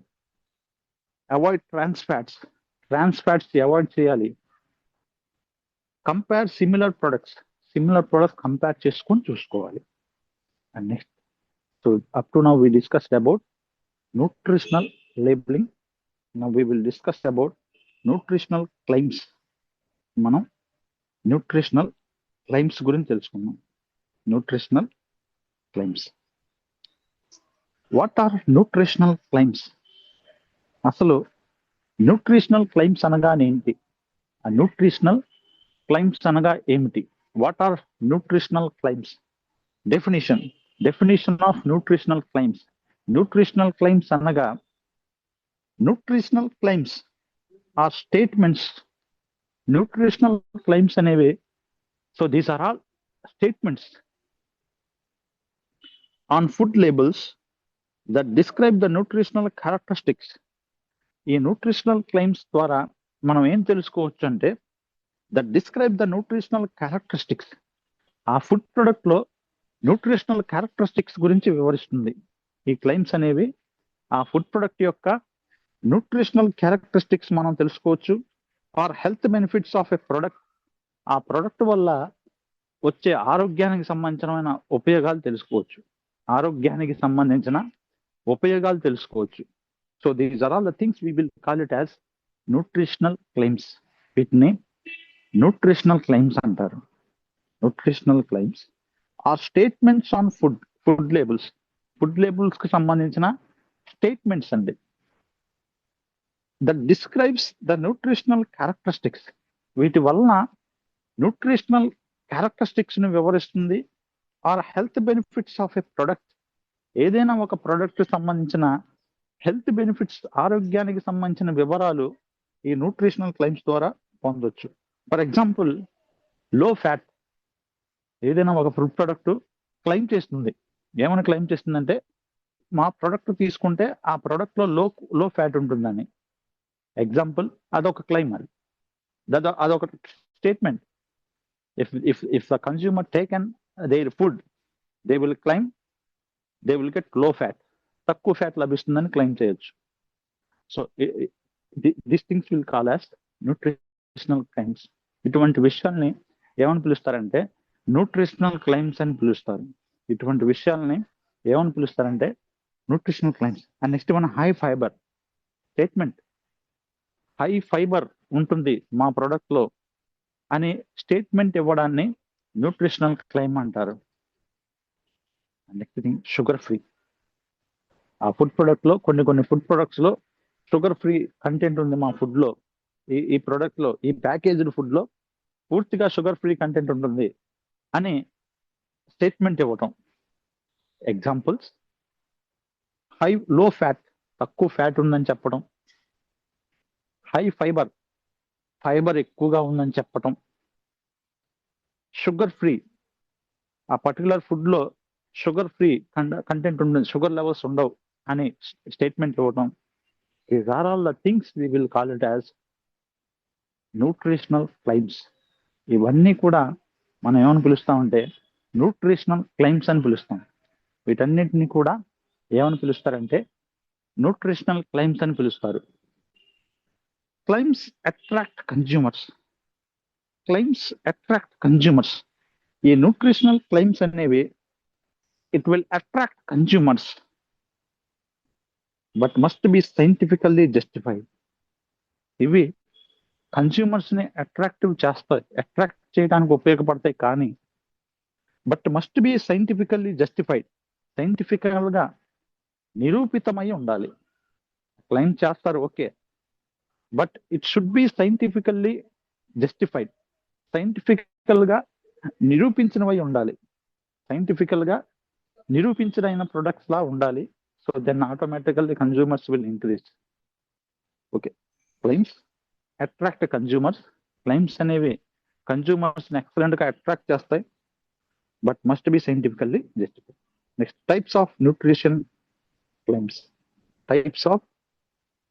అవాయిడ్ ట్రాన్స్ ఫ్యాట్స్ అవాయిడ్ చేయాలి. కంపేర్ సిమిలర్ ప్రొడక్ట్స్ కంపేర్ చేసుకొని చూసుకోవాలి. And next, so up to now we discussed about nutritional labelling. Now we will discuss about nutritional claims. మనం nutritional claims గురించి తెలుసుకున్నాం. Nutritional claims, what are nutritional claims? అసలు nutritional claims అనగా ఏంటి? ఆ nutritional claims అనగా ఏమిటి? What are nutritional claims? Definition of nutritional claims. Nutritional claims అనగా, nutritional claims are statements. Nutritional claims అనేవి, so these are all statements on food labels that describe the nutritional characteristics. ఈ nutritional claims ద్వారా మనం ఏం తెలుసుకోవచ్చు అంటే, that describe the nutritional characteristics. ఆ food product లో న్యూట్రిషనల్ క్యారెక్టరిస్టిక్స్ గురించి వివరిస్తుంది. ఈ క్లెయిమ్స్ అనేవి ఆ ఫుడ్ ప్రొడక్ట్ యొక్క న్యూట్రిషనల్ క్యారెక్టరిస్టిక్స్ మనం తెలుసుకోవచ్చు. Or health benefits of a product, ఆ ప్రొడక్ట్ వల్ల వచ్చే ఆరోగ్యానికి సంబంధించిన ఉపయోగాలు తెలుసుకోవచ్చు. So these are all the things we will call it as nutritional claims. వీటిని న్యూట్రిషనల్ క్లెయిమ్స్ అంటారు. Nutritional claims are statements on food labels కి సంబంధించిన స్టేట్మెంట్స్ అండి. That describes the nutritional characteristics. వీటి వలన న్యూట్రిషనల్ క్యారెక్టరిస్టిక్స్ ని వివరిస్తుంది. Or health benefits of a product, ఏదైనా ఒక ప్రొడక్ట్ సంబంధించిన హెల్త్ బెనిఫిట్స్, ఆరోగ్యానికి సంబంధించిన వివరాలు ఈ న్యూట్రిషనల్ క్లెయిమ్స్ ద్వారా పొందొచ్చు. ఫర్ ఎగ్జాంపుల్, లో ఫ్యాట్, ఏదైనా ఒక ఫుడ్ ప్రొడక్ట్ క్లెయిమ్ చేస్తుంది. ఏమైనా క్లెయిమ్ చేస్తుందంటే, మా ప్రొడక్ట్ తీసుకుంటే ఆ ప్రొడక్ట్ లో లో ఫ్యాట్ ఉంటుందని. ఎగ్జాంపుల్, అదొక క్లెయిమ్. అదొక statement. If the consumer taken their food, they will claim they will get low fat, తక్కువ ఫ్యాట్ లభిస్తుందని క్లెయిమ్ చేయొచ్చు. So this things will call as nutritional claims. ఇటువంటి విషయాల్ని ఏమని పిలుస్తారంటే న్యూట్రిషనల్ క్లెయిమ్స్ అని పిలుస్తారు. ఇటువంటి విషయాల్ని ఏమని పిలుస్తారంటే న్యూట్రిషనల్ క్లెయిమ్స్. అండ్ నెక్స్ట్ మన high fibre statement. High fibre ఉంటుంది మా ప్రొడక్ట్ లో అని స్టేట్మెంట్ ఇవ్వడాన్ని న్యూట్రిషనల్ క్లెయిమ్ అంటారు. Next thing, sugar free. ఆ ఫుడ్ ప్రొడక్ట్ లో కొన్ని ఫుడ్ ప్రొడక్ట్స్ లో షుగర్ ఫ్రీ కంటెంట్ ఉంది మా ఫుడ్ లో, ఈ ప్రొడక్ట్ లో, ఈ ప్యాకేజ్డ్ ఫుడ్ లో పూర్తిగా షుగర్ ఫ్రీ కంటెంట్ ఉంటుంది అని స్టేట్మెంట్ ఇవ్వటం. ఎగ్జాంపుల్స్, లో ఫ్యాట్, తక్కువ ఫ్యాట్ ఉందని చెప్పడం. హై ఫైబర్ ఎక్కువగా ఉందని చెప్పటం. షుగర్ ఫ్రీ, ఆ పర్టికులర్ ఫుడ్ లో షుగర్ ఫ్రీ కంటెంట్ ఉండదు, షుగర్ లెవెల్స్ ఉండవు అని స్టేట్మెంట్ ఇవ్వటం. These are all the things we will call it as nutritional claims. ఇవన్నీ కూడా మనం ఏమని పిలుస్తామంటే న్యూట్రిషనల్ క్లెయిమ్స్ అని పిలుస్తాం. వీటన్నిటిని కూడా ఏమని పిలుస్తారంటే న్యూట్రిషనల్ క్లెయిమ్స్ అని పిలుస్తారు. Claims attract consumers. ఈ న్యూట్రిషనల్ క్లెయిమ్స్ అనేవి it will attract consumers but must be scientifically justified. ఇవి కన్స్యూమర్స్ ని అట్రాక్ట్ చేయడానికి ఉపయోగపడతాయి, కానీ but must be scientifically justified, scientifical గా నిరూపితమై ఉండాలి. క్లెయిమ్ చేస్తారు, okay, but it should be scientifically justified. Scientifical గా నిరూపించినవై ఉండాలి. సైంటిఫికల్ గా నిరూపించిన ప్రొడక్ట్స్ లా ఉండాలి. So then automatically consumers will increase. Okay, claims attract consumers. Claims అనేవి కన్జ్యూమర్స్ ఎక్సలెంట్ గా అట్రాక్ట్ చేస్తాయి, but must be scientifically justified. Next, types of nutrition claims. Types of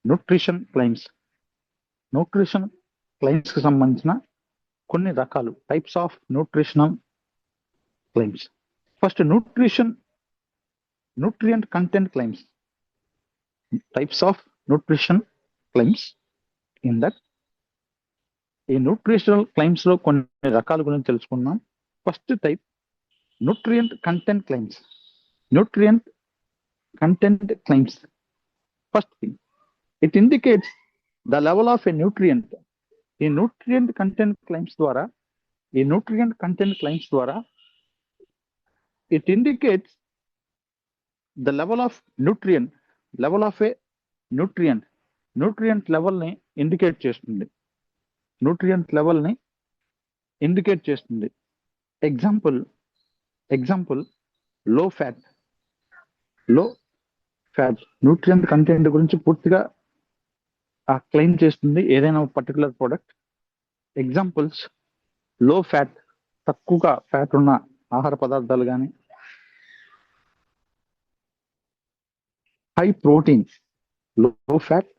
nutrition claims. Nutrition claims కి సంబంధించిన కొన్ని రకాలు. Types of nutritional claims. First, nutrient content claims. Types of nutrition claims. In that ఈ nutritional claims లో కొన్ని రకాల గురించి తెలుసుకున్నాం. First type, nutrient content claims. Nutrient content claims. First thing, it indicates the level of a nutrient. ఈ nutrient content claims ద్వారా it indicates the level of nutrient level ని indicate చేస్తుంది. ఎగ్జాంపుల్ లో ఫ్యాట్ న్యూట్రియంట్ కంటెంట్ గురించి పూర్తిగా claim చేస్తుంది ఏదైనా particular product. Examples, లో ఫ్యాట్, తక్కువగా ఫ్యాట్ ఉన్న ఆహార పదార్థాలు కానీ, హై ప్రోటీన్, లో ఫ్యాట్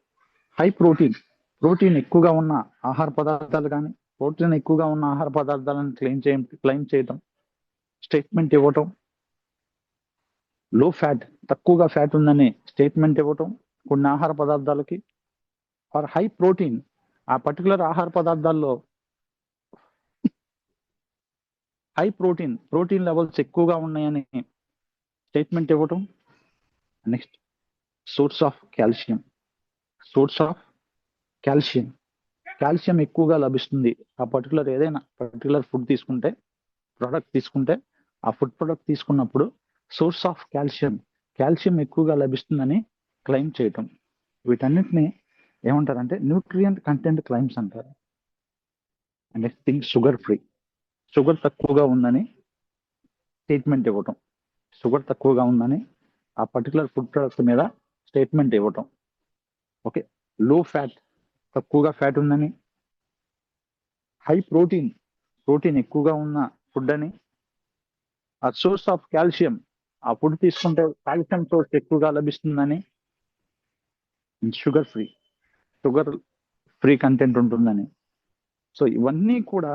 హై ప్రోటీన్, ప్రోటీన్ ఎక్కువగా ఉన్న ఆహార పదార్థాలు కానీ, ప్రోటీన్ ఎక్కువగా ఉన్న ఆహార పదార్థాలను క్లెయిమ్ చేయటం, స్టేట్మెంట్ ఇవ్వటం. లో ఫ్యాట్, తక్కువగా ఫ్యాట్ ఉందని స్టేట్మెంట్ ఇవ్వటం కొన్ని ఆహార పదార్థాలకి. ఆర్ హై ప్రోటీన్, ఆ పర్టికులర్ ఆహార పదార్థాల్లో హై ప్రోటీన్ లెవెల్స్ ఎక్కువగా ఉన్నాయని స్టేట్మెంట్ ఇవ్వటం. నెక్స్ట్, సోర్స్ ఆఫ్ కాల్షియం ఎక్కువగా లభిస్తుంది ఆ ఏదైనా పర్టికులర్ ఫుడ్ తీసుకుంటే, ప్రోడక్ట్ తీసుకుంటే, ఆ ఫుడ్ ప్రోడక్ట్ తీసుకున్నప్పుడు సోర్స్ ఆఫ్ కాల్షియం ఎక్కువగా లభిస్తుందని క్లెయిమ్ చేయటం. వీటన్నిటిని ఏమంటారంటే న్యూట్రియంట్ కంటెంట్ క్లెయిమ్స్ అంటారు. నెక్స్ట్ థింగ్, షుగర్ తక్కువగా ఉందని స్టేట్మెంట్ ఇవ్వటం. షుగర్ తక్కువగా ఉందని ఆ పర్టికులర్ ఫుడ్ ప్రొడక్ట్ మీద స్టేట్మెంట్ ఇవ్వటం. ఓకే, లో ఫ్యాట్, తక్కువగా ఫ్యాట్ ఉందని. హై ప్రోటీన్ ఎక్కువగా ఉన్న ఫుడ్ అని. ఆ సోర్స్ ఆఫ్ కాల్షియం, ఆ ఫుడ్ తీసుకుంటే కాల్షియం సోర్స్ ఎక్కువగా లభిస్తుందని. షుగర్ ఫ్రీ కంటెంట్ ఉంటుందని. సో ఇవన్నీ కూడా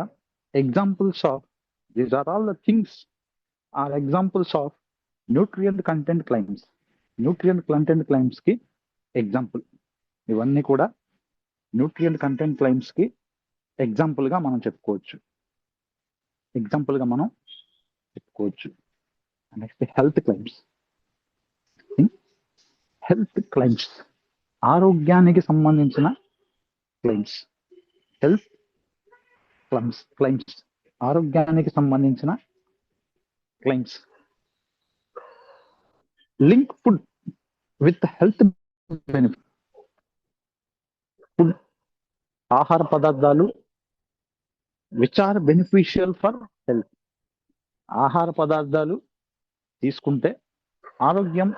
examples of, these are all the things are examples of nutrient content claims కి ఎగ్జాంపుల్. ఇవన్నీ కూడా న్యూట్రియంట్ కంటెంట్ క్లెయిమ్స్ కి ఎగ్జాంపుల్ గా మనం చెప్పుకోవచ్చు. Next, health claims. ఆరోగ్యానికి సంబంధించిన క్లెయిమ్స్. ఆరోగ్యానికి సంబంధించిన claims. Link food with health benefit. Food, ఆహార పదార్థాలు which are beneficial for health. ఆహార పదార్థాలు తీసుకుంటే ఆరోగ్యం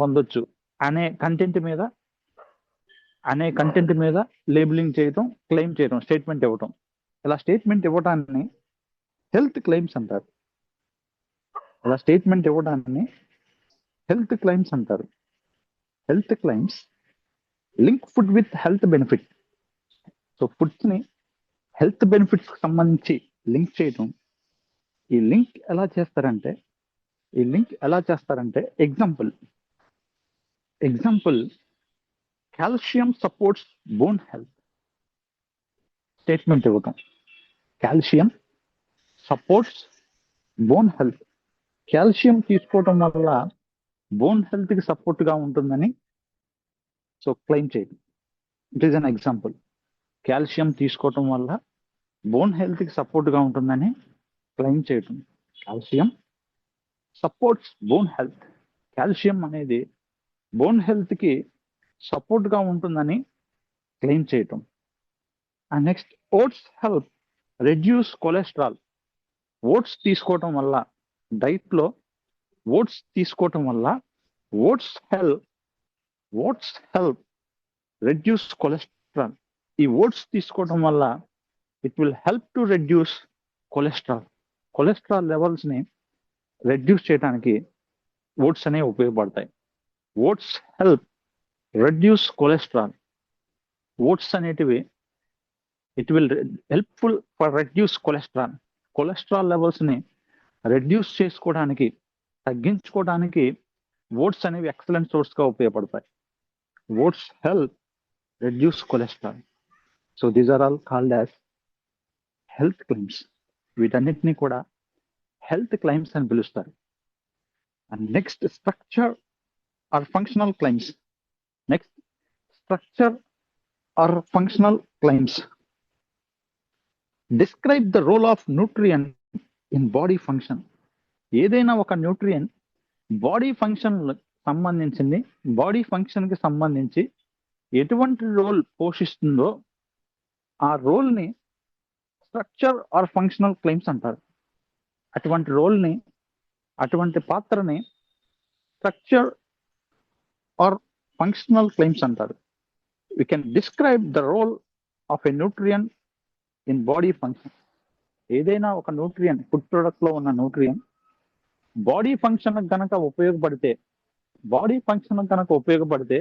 పొందొచ్చు అనే కంటెంట్ మీద లేబులింగ్ చేయటం, క్లెయిమ్ చేయటం, స్టేట్మెంట్ ఇవ్వటం. ఇలా స్టేట్మెంట్ ఇవ్వటాన్ని హెల్త్ క్లెయిమ్స్ అంటారు. Health claims link food with health benefit. So foods ని హెల్త్ బెనిఫిట్స్ కి సంబంధించి లింక్ చేయటం. ఈ లింక్ ఎలా చేస్తారంటే example, calcium supports bone health. Statement ఇవ్వటం, calcium supports bone health. Calcium తీసుకోవటం వల్ల బోన్ హెల్త్ కి సపోర్ట్ గా ఉంటుందని సో క్లెయిమ్ చేయటం. It is an example. Calcium తీసుకోవటం వల్ల బోన్ హెల్త్ కి సపోర్ట్ గా ఉంటుందని క్లెయిమ్ చేయటం. Calcium supports bone health. Calcium అనేది బోన్ హెల్త్ కి సపోర్ట్ గా ఉంటుందని క్లెయిమ్ చేయటం. And next, oats help reduce cholesterol. Oats తీసుకోవటం వల్ల, డైట్లో ఓట్స్ తీసుకోవటం వల్ల ఓట్స్ హెల్ప్ రెడ్యూస్ కొలెస్ట్రాల్. ఈ ఓట్స్ తీసుకోవటం వల్ల it will help to reduce cholesterol levels ని రెడ్యూస్ చేయడానికి ఓట్స్ అనేవి ఉపయోగపడతాయి. Oats help reduce cholesterol. Oats అనేటివి it will helpful for reduce cholesterol levels ని రెడ్యూస్ చేసుకోవడానికి, తగ్గించుకోవడానికి ఓట్స్ అనేవి ఎక్సలెంట్ సోర్స్ గా ఉపయోగపడతాయి. Oats help reduce cholesterol. So these are all called as health claims. వీటన్నిటిని కూడా హెల్త్ క్లెయిమ్స్ అని పిలుస్తారు. And next structure or functional claims. Describe the role of nutrient in body function. ఏదైనా ఒక nutrient body function కి సంబంధించి ఎటువంటి role పోషిస్తుందో ఆ రోల్ ని స్ట్రక్చర్ ఆర్ ఫంక్షనల్ క్లెయిమ్స్ అంటారు. అటువంటి పాత్రని స్ట్రక్చర్ ఆర్ ఫంక్షనల్ క్లెయిమ్స్ అంటారు. We can describe the role of a nutrient in body function. ఏదైనా ఒక న్యూట్రియన్, ఫుడ్ ప్రొడక్ట్ లో ఉన్న న్యూట్రియన్ బాడీ ఫంక్షన్ కనుక ఉపయోగపడితే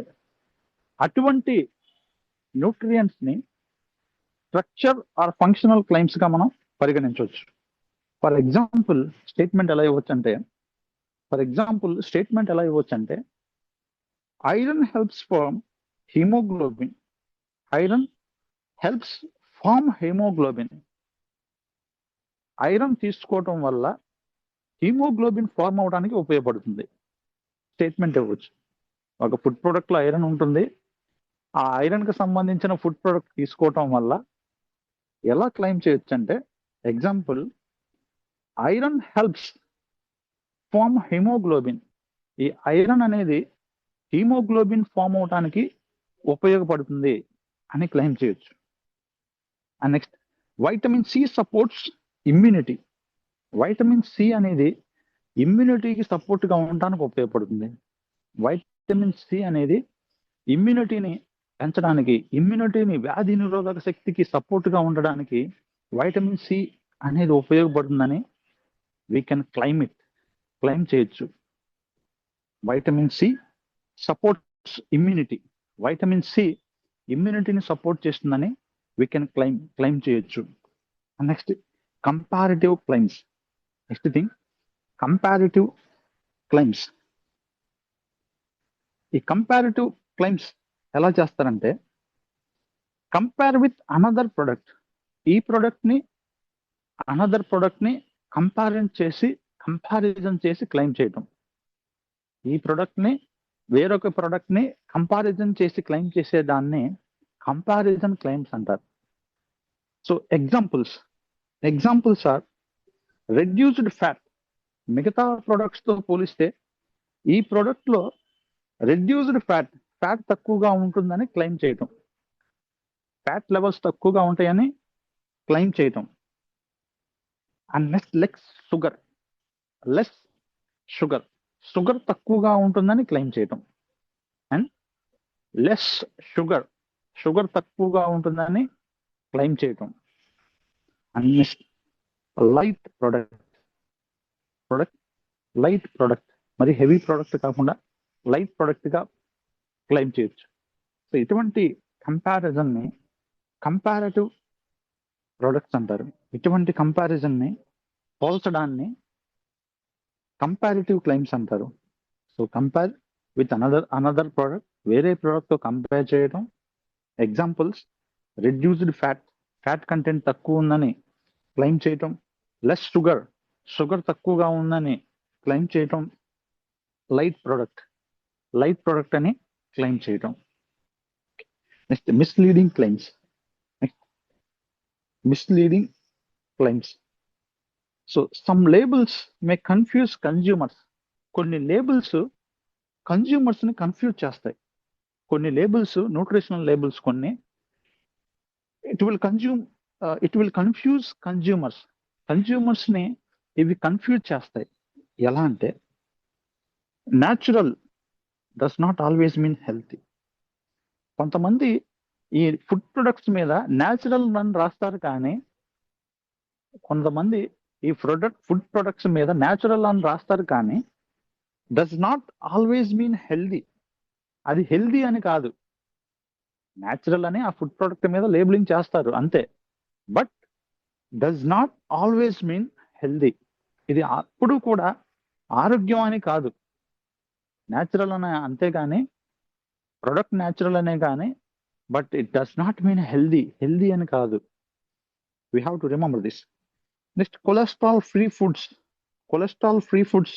అటువంటి న్యూట్రియన్స్ ని స్ట్రక్చర్ ఆర్ ఫంక్షనల్ క్లెయిమ్స్ గా మనం పరిగణించవచ్చు. ఫర్ ఎగ్జాంపుల్ స్టేట్మెంట్ ఎలా ఇవ్వచ్చు అంటే iron helps form haemoglobin. Iron helps form haemoglobin. Iron తీసుకోవటం వల్ల హీమోగ్లోబిన్ ఫార్మ్ అవడానికి ఉపయోగపడుతుంది. స్టేట్మెంట్ ఇవ్వచ్చు. ఒక ఫుడ్ ప్రొడక్ట్ లో ఐరన్ ఉంటుంది. ఆ ఐరన్ కి సంబంధించిన ఫుడ్ ప్రొడక్ట్ తీసుకోవటం వల్ల ఎలా క్లెయిమ్ చేయొచ్చు అంటే, example, iron helps form haemoglobin. ఈ ఐరన్ అనేది హీమోగ్లోబిన్ ఫార్మ్ అవడానికి ఉపయోగపడుతుంది అని క్లెయిమ్ చేయొచ్చు. And next, vitamin C supports immunity. Vitamin C అనేది ఇమ్యూనిటీకి సపోర్ట్ గా ఉండడానికి ఉపయోగపడుతుంది. వైటమిన్ సి అనేది ఇమ్యూనిటీని పెంచడానికి, వ్యాధి నిరోధక శక్తికి సపోర్ట్ గా ఉండడానికి వైటమిన్ సి అనేది ఉపయోగపడుతుందని వీ కెన్ క్లెయిమ్ చేయొచ్చు. Vitamin C supports immunity. Vitamin C ఇమ్యూనిటీని సపోర్ట్ చేస్తుందని వీ కెన్ క్లెయిమ్ చేయొచ్చు. Next, comparative claims. Next thing, comparative claims. ఈ కంపారిటివ్ క్లెయిమ్స్ ఎలా చేస్తారంటే, కంపేర్ విత్ అనదర్ ప్రొడక్ట్. ఈ ప్రొడక్ట్ ని అనదర్ ప్రొడక్ట్ ని కంపారిజన్ చేసి క్లెయిమ్ చేయటం. ఈ ప్రొడక్ట్ ని వేరొక ప్రొడక్ట్ ని కంపారిజన్ చేసి క్లెయిమ్ చేసే దాన్ని కంపారిజన్ క్లెయిమ్స్ అంటారు. So examples are reduced fat. మిగతా ప్రొడక్ట్స్ తో పోలిస్తే ఈ ప్రొడక్ట్ లో రెడ్యూస్డ్ ఫ్యాట్ తక్కువగా ఉంటుందని క్లెయిమ్ చేయటం. ఫ్యాట్ లెవెల్స్ తక్కువగా ఉంటాయని క్లెయిమ్ చేయటం. అండ్ నెక్స్ట్, లెస్ షుగర్ తక్కువగా ఉంటుందని క్లెయిమ్ చేయటం. అండ్ లెస్ షుగర్ తక్కువగా ఉంటుందని క్లెయిమ్ చేయటం. అండ్ నెక్స్ట్, లైట్ ప్రొడక్ట్ మరి హెవీ ప్రొడక్ట్ కాకుండా లైట్ ప్రొడక్ట్ గా క్లెయిమ్ చేయొచ్చు. సో ఇటువంటి కంపారిజన్ ని కంపారిటివ్ ప్రొడక్ట్స్ అంటారు. ఇటువంటి కంపారిజన్ ని పోల్చడాన్ని కంపారిటివ్ క్లెయిమ్స్ అంటారు. So compare with another product, వేరే ప్రోడక్ట్ తో కంపేర్ చేయడం. ఎగ్జాంపుల్స్, రెడ్యూస్డ్ ఫ్యాట్ కంటెంట్ తక్కువ ఉందని క్లెయిమ్ చేయటం. లెస్ షుగర్ తక్కువగా ఉందని క్లెయిమ్ చేయటం. లైట్ ప్రొడక్ట్ అని క్లెయిమ్ చేయటం. Next, misleading claims. So some labels may confuse consumers. కొన్ని లేబుల్స్ కన్జ్యూమర్స్ ని కన్ఫ్యూజ్ చేస్తాయి. కొన్ని లేబుల్స్, న్యూట్రిషనల్ లేబుల్స్ కొన్ని, it will it will confuse consumers ని ఇవి కన్ఫ్యూజ్ చేస్తాయి. ఎలా అంటే natural does not always mean healthy. కొంతమంది ఈ ఫుడ్ ప్రొడక్ట్స్ మీద న్యాచురల్ అని రాస్తారు, కానీ కొంతమంది ఈ ఫుడ్ ప్రొడక్ట్స్ మీద న్యాచురల్ అని రాస్తారు, కానీ does not always mean healthy. అది హెల్దీ అని కాదు. న్యాచురల్ అని ఆ ఫుడ్ ప్రొడక్ట్ మీద లేబులింగ్ చేస్తారు అంతే, but does not always mean healthy. ఇది అప్పుడు కూడా ఆరోగ్యం అని కాదు. న్యాచురల్ అనే అంతేగాని ప్రొడక్ట్ న్యాచురల్ అనే కానీ, but it does not mean healthy అని కాదు. We have to remember this. Next, cholesterol free foods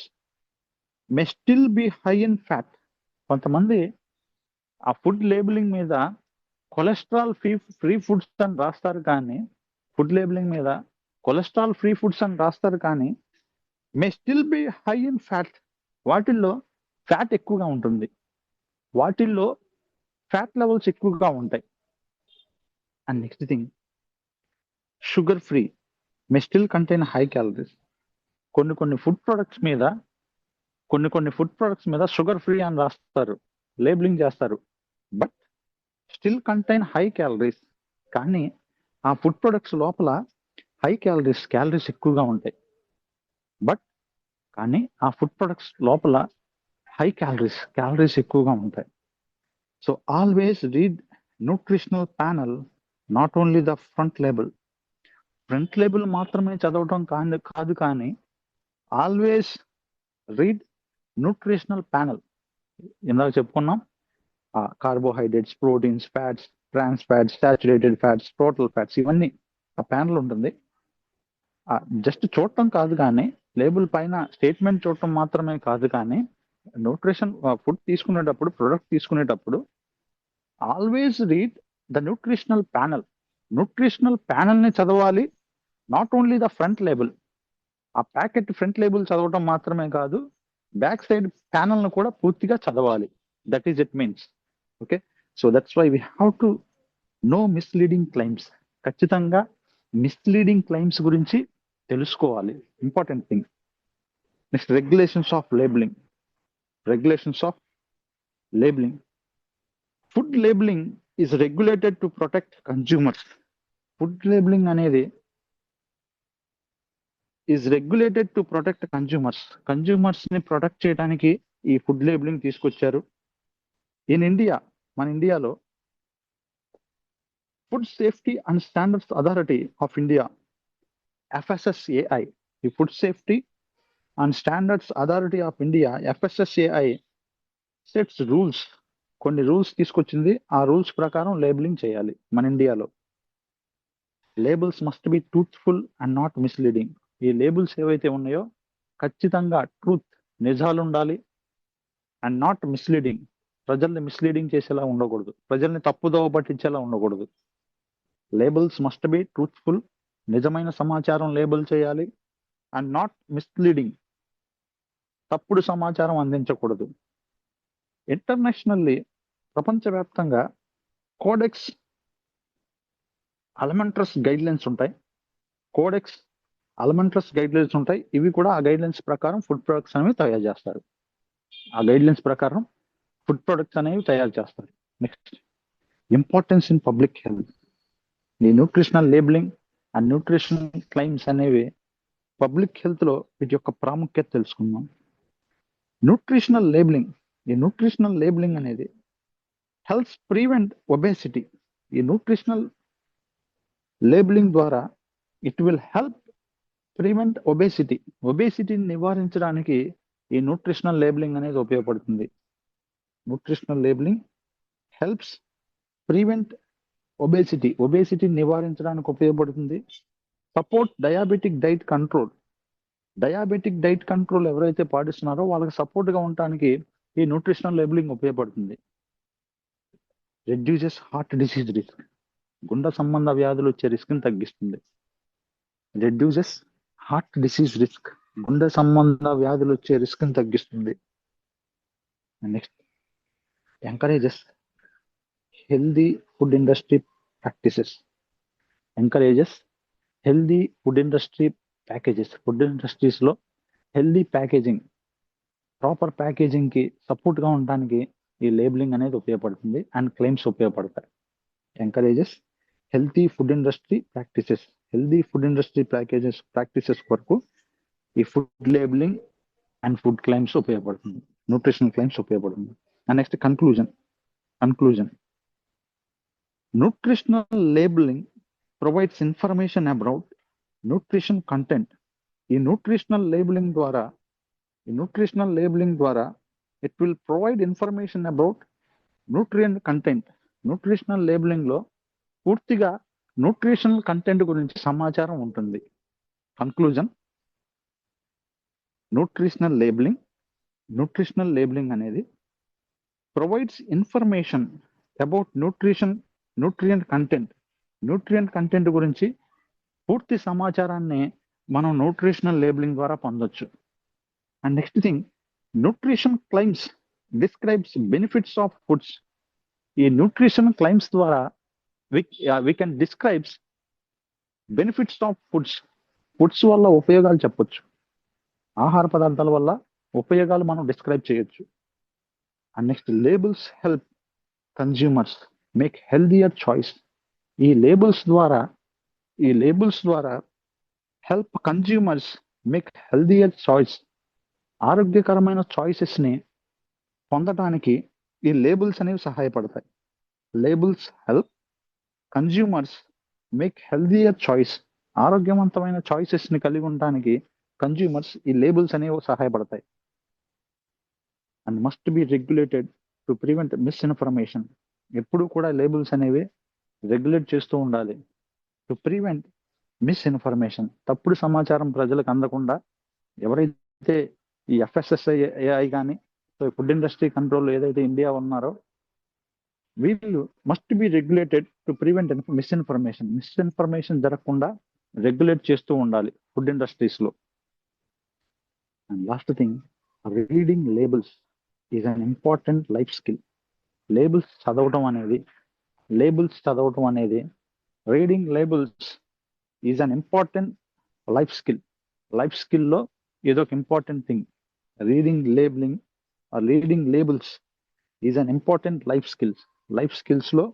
may still be high in fat. కొంతమంది ఆ ఫుడ్ లేబులింగ్ మీద కొలెస్ట్రాల్ ఫ్రీ ఫుడ్స్ అని రాస్తారు, కానీ ఫుడ్ లేబులింగ్ మీద కొలెస్ట్రాల్ ఫ్రీ ఫుడ్స్ అని రాస్తారు, కానీ may still be high in fat. వాటిల్లో ఫ్యాట్ ఎక్కువగా ఉంటుంది, వాటిల్లో ఫ్యాట్ లెవెల్స్ ఎక్కువగా ఉంటాయి. And next thing, sugar free may still contain high calories. కొన్ని ఫుడ్ ప్రొడక్ట్స్ మీద షుగర్ ఫ్రీ అని రాస్తారు, లేబులింగ్ చేస్తారు, but still contain high calories. కానీ ఆ ఫుడ్ ప్రొడక్ట్స్ లోపల హై క్యాలరీస్ ఎక్కువగా ఉంటాయి, బట్ కానీ ఆ ఫుడ్ ప్రొడక్ట్స్ లోపల హై క్యాలరీస్ ఎక్కువగా ఉంటాయి. So always read nutritional panel, not only the front label మాత్రమే చదవటం కాదు, కానీ ఆల్వేస్ రీడ్ న్యూట్రిషనల్ ప్యానల్. ఇందాక చెప్పుకున్నాం, carbohydrates, proteins, fats, trans fats, saturated fats, total fats, ఇవన్నీ ఆ ప్యానల్ ఉంటుంది. జస్ట్ చూడటం కాదు, కానీ లేబుల్ పైన స్టేట్మెంట్ చూడటం మాత్రమే కాదు, కానీ న్యూట్రిషన్ ఫుడ్ తీసుకునేటప్పుడు, ప్రొడక్ట్ తీసుకునేటప్పుడు always read the nutritional panel ని చదవాలి. Not only the front label, ఆ ప్యాకెట్ ఫ్రంట్ లేబుల్ చదవటం మాత్రమే కాదు, బ్యాక్ సైడ్ ప్యానల్ ను కూడా పూర్తిగా చదవాలి. That is it means. Okay, so that's why we have to know misleading claims. ఖచ్చితంగా మిస్లీడింగ్ క్లెయిమ్స్ గురించి తెలుసుకోవాలి, important thing. Next, regulations of labelling. Food labelling is regulated to protect consumers. Food labelling అనేది is regulated to protect consumers ని protect చేయడానికి ఈ food labelling తీసుకొచ్చారు. మన ఇండియాలో food safety and standards authority of India, FSSAI, ఈ food safety and standards authority of India, FSSAI sets rules. కొన్ని rules తీసుకొచ్చింది. ఆ రూల్స్ ప్రకారం లేబులింగ్ చేయాలి మన ఇండియాలో. Labels must be truthful and not misleading. ఈ లేబుల్స్ ఏవైతే ఉన్నాయో ఖచ్చితంగా నిజాలు ఉండాలి, అండ్ నాట్ మిస్లీడింగ్. ప్రజల్ని మిస్లీడింగ్ చేసేలా ఉండకూడదు, ప్రజల్ని తప్పుదోవ పట్టించేలా ఉండకూడదు. లేబుల్స్ మస్ట్ బి ట్రూత్ఫుల్, నిజమైన సమాచారం లేబుల్ చేయాలి, అండ్ నాట్ మిస్లీడింగ్, తప్పుడు సమాచారం అందించకూడదు. ఇంటర్నేషనల్లీ, ప్రపంచవ్యాప్తంగా కోడెక్స్ అలిమెంటరస్ గైడ్ లైన్స్ ఉంటాయి. ఇవి కూడా ఆ గైడ్ లైన్స్ ప్రకారం ఫుడ్ ప్రొడక్ట్స్ అనేవి తయారు చేస్తారు. Next, importance in public health. ఈ nutritional labelling and nutritional claims అనేవి పబ్లిక్ హెల్త్ లో వీటి యొక్క ప్రాముఖ్యత తెలుసుకుందాం. న్యూట్రిషనల్ లేబులింగ్ అనేది హెల్ప్స్ ప్రివెంట్ ఒబేసిటీ. ఈ న్యూట్రిషనల్ లేబులింగ్ ద్వారా ఇట్ విల్ హెల్ప్ ప్రివెంట్ ఒబేసిటీని నివారించడానికి ఈ న్యూట్రిషనల్ లేబులింగ్ అనేది ఉపయోగపడుతుంది. Nutritional labelling helps prevent obesity నివారించడానికి ఉపయోగపడుతుంది. సపోర్ట్ డయాబెటిక్ డైట్ కంట్రోల్ ఎవరైతే పాటిస్తున్నారో వాళ్ళకి సపోర్ట్ గా ఉండటానికి ఈ న్యూట్రిషనల్ లేబులింగ్ ఉపయోగపడుతుంది. Reduces heart disease risk. గుండె సంబంధ వ్యాధులు వచ్చే రిస్క్ ని తగ్గిస్తుంది. గుండె సంబంధ వ్యాధులు వచ్చే రిస్క్ ని తగ్గిస్తుంది. Next, encourages healthy food industry practices. encourages healthy food industry packages. Food industries లో హెల్దీ ప్యాకేజింగ్, ప్రాపర్ ప్యాకేజింగ్ కి సపోర్ట్ గా ఉండడానికి ఈ లేబులింగ్ అనేది ఉపయోగపడుతుంది అండ్ క్లెయిమ్స్ ఉపయోగపడతాయి. Encourages healthy food industry practices. Healthy food industry practices వరకు ఈ food labelling and food claims ఉపయోగపడుతుంది, న్యూట్రిషనల్ క్లెయిమ్స్ ఉపయోగపడుతుంది. And next conclusion. Nutritional labelling provides information about nutrition content. ఈ న్యూట్రిషనల్ లేబులింగ్ ద్వారా it will provide information about nutrient content. Nutritional labeling లో పూర్తిగా nutritional content గురించి సమాచారం ఉంటుంది. కన్క్లూజన్, న్యూట్రిషనల్ లేబులింగ్ అనేది provides information about nutrient content గురించి పూర్తి సమాచారాన్ని మనం న్యూట్రిషనల్ లేబులింగ్ ద్వారా పొందొచ్చు. And next thing, nutrition claims describes benefits of foods. ఈ న్యూట్రిషన్ క్లెయిమ్స్ ద్వారా we can describe benefits of foods వల్ల ఉపయోగాలు చెప్పొచ్చు. ఆహార పదార్థాల వల్ల ఉపయోగాలు మనం డిస్క్రైబ్ చేయొచ్చు. And next, labels help consumers make healthier choice. ఈ లేబుల్స్ ద్వారా help consumers make healthier choice. ఆరోగ్యకరమైన చాయిసెస్ ని పొందడానికి ఈ లేబుల్స్ అనేవి సహాయపడతాయి. Labels help consumers make healthier choice. ఆరోగ్యవంతమైన చాయిసెస్ ని కలిగి ఉండడానికి కన్జ్యూమర్స్ ఈ లేబుల్స్ అనేవి సహాయపడతాయి. And must be regulated to prevent misinformation. ఎప్పుడు కూడా లేబుల్స్ అనేవి రెగ్యులేట్ చేస్తూ ఉండాలి. టు ప్రివెంట్ మిస్ఇన్ఫర్మేషన్, తప్పుడు సమాచారం ప్రజలకు అందకుండా ఎవరైతే ఈ FSSAI కానీ ఫుడ్ ఇండస్ట్రీ కంట్రోల్ ఏదైతే ఇండియా ఉన్నారో వీళ్ళు must be regulated to prevent misinformation జరగకుండా రెగ్యులేట్ చేస్తూ ఉండాలి ఫుడ్ ఇండస్ట్రీస్ లో. And last thing, reading labels is an important life skill. Labels చదవటం అనేది reading labels is an important life skill లో ఇదొక important thing. Reading labels is an important life skills లో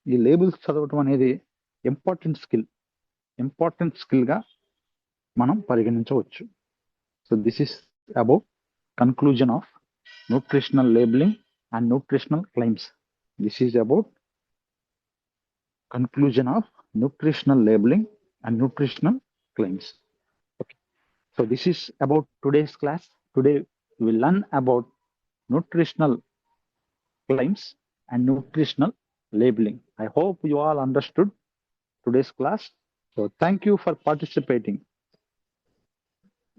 ఈ లేబుల్స్ చదవటం అనేది ఇంపార్టెంట్ స్కిల్ గా మనం పరిగణించవచ్చు. So this is about conclusion of nutritional labelling and nutritional claims. This is about conclusion of nutritional labeling and nutritional claims. Okay, so this is about today's class. Today we learn about nutritional claims and nutritional labeling. I hope you all understood today's class. So thank you for participating.